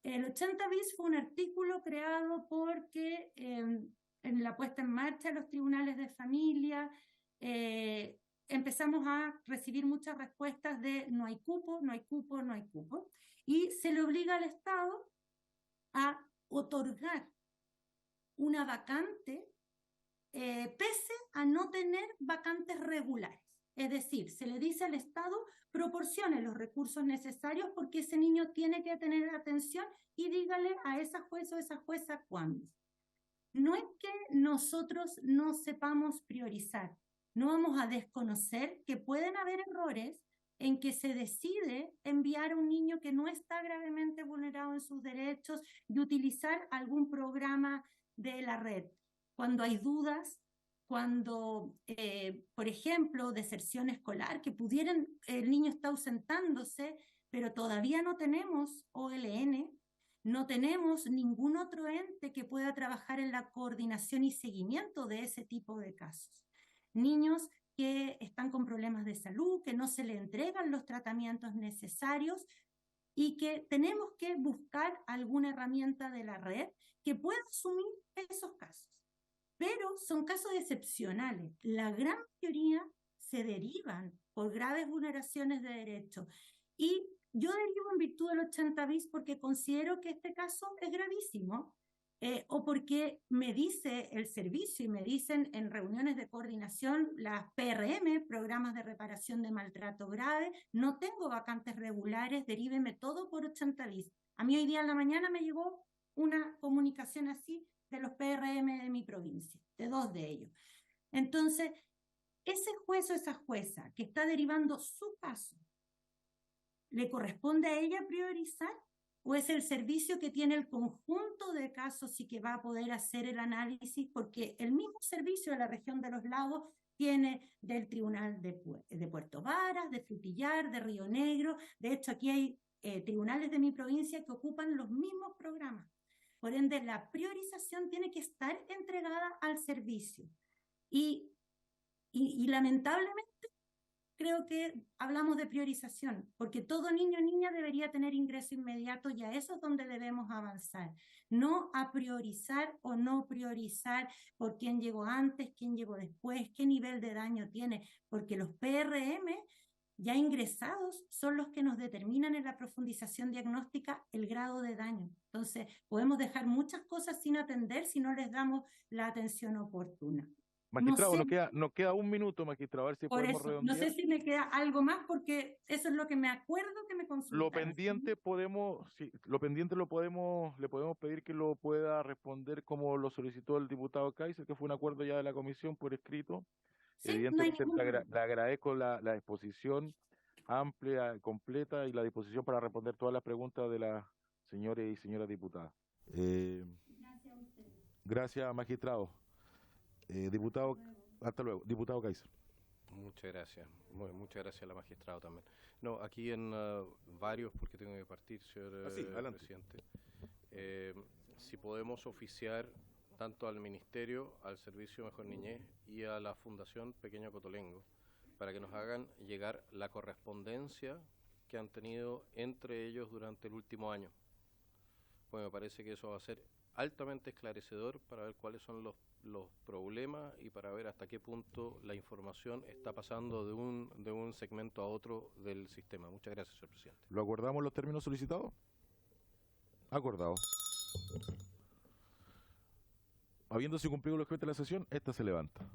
El 80 bis fue un artículo creado porque en la puesta en marcha de los tribunales de familia empezamos a recibir muchas respuestas de no hay cupo, no hay cupo, no hay cupo, y se le obliga al Estado a otorgar una vacante pese a no tener vacantes regulares. Es decir, se le dice al Estado, proporcione los recursos necesarios porque ese niño tiene que tener atención y dígale a esa jueza o esa jueza cuándo. No es que nosotros no sepamos priorizar, no vamos a desconocer que pueden haber errores en que se decide enviar a un niño que no está gravemente vulnerado en sus derechos y utilizar algún programa de la red. Cuando hay dudas, cuando, por ejemplo, deserción escolar, que el niño está ausentándose, pero todavía no tenemos OLN, no tenemos ningún otro ente que pueda trabajar en la coordinación y seguimiento de ese tipo de casos. Niños que están con problemas de salud, que no se le entregan los tratamientos necesarios y que tenemos que buscar alguna herramienta de la red que pueda asumir esos casos. Pero son casos excepcionales. La gran mayoría se derivan por graves vulneraciones de derechos. Y yo derivo en virtud del 80 bis porque considero que este caso es gravísimo, o porque me dice el servicio y me dicen en reuniones de coordinación las PRM, programas de reparación de maltrato grave, no tengo vacantes regulares, deríveme todo por 80 bis. A mí hoy día en la mañana me llegó una comunicación así de los PRM de mi provincia, de 2 de ellos. Entonces, ese juez o esa jueza que está derivando su caso, ¿le corresponde a ella priorizar? ¿O es el servicio que tiene el conjunto de casos y que va a poder hacer el análisis? Porque el mismo servicio de la región de los lagos tiene del Tribunal de Puerto Varas, de Frutillar, de Río Negro. De hecho, aquí hay tribunales de mi provincia que ocupan los mismos programas. Por ende, la priorización tiene que estar entregada al servicio. Y lamentablemente, creo que hablamos de priorización, porque todo niño o niña debería tener ingreso inmediato y a eso es donde debemos avanzar. No a priorizar o no priorizar por quién llegó antes, quién llegó después, qué nivel de daño tiene, porque los PRM ya ingresados son los que nos determinan en la profundización diagnóstica el grado de daño. Entonces, podemos dejar muchas cosas sin atender si no les damos la atención oportuna. Magistrado, No sé, nos queda un minuto, magistrado, a ver si por podemos eso, no redondear. sé si me queda algo más porque eso es lo que me acuerdo que me consultaron. Lo pendiente podemos, sí, lo pendiente le podemos pedir que lo pueda responder como lo solicitó el diputado Kaiser, que fue un acuerdo ya de la comisión por escrito. Sí, no hay Evidentemente ningún problema. le agradezco la exposición amplia, completa y la disposición para responder todas las preguntas de las señores y señoras diputadas. Gracias a ustedes. Gracias, magistrado. Diputado, hasta luego. Diputado Kaiser. Muchas gracias. Muchas gracias a la magistrada también. No, aquí en varios, porque tengo que partir, señor Sí, adelante. presidente. Si podemos oficiar tanto al Ministerio, al Servicio Mejor Niñez y a la Fundación Pequeño Cotolengo, para que nos hagan llegar la correspondencia que han tenido entre ellos durante el último año. Pues me parece que eso va a ser altamente esclarecedor para ver cuáles son los problemas y para ver hasta qué punto la información está pasando de un segmento a otro del sistema. Muchas gracias, señor presidente. ¿Lo acordamos los términos solicitados? Acordado. Habiéndose cumplido los objetivos de la sesión, esta se levanta.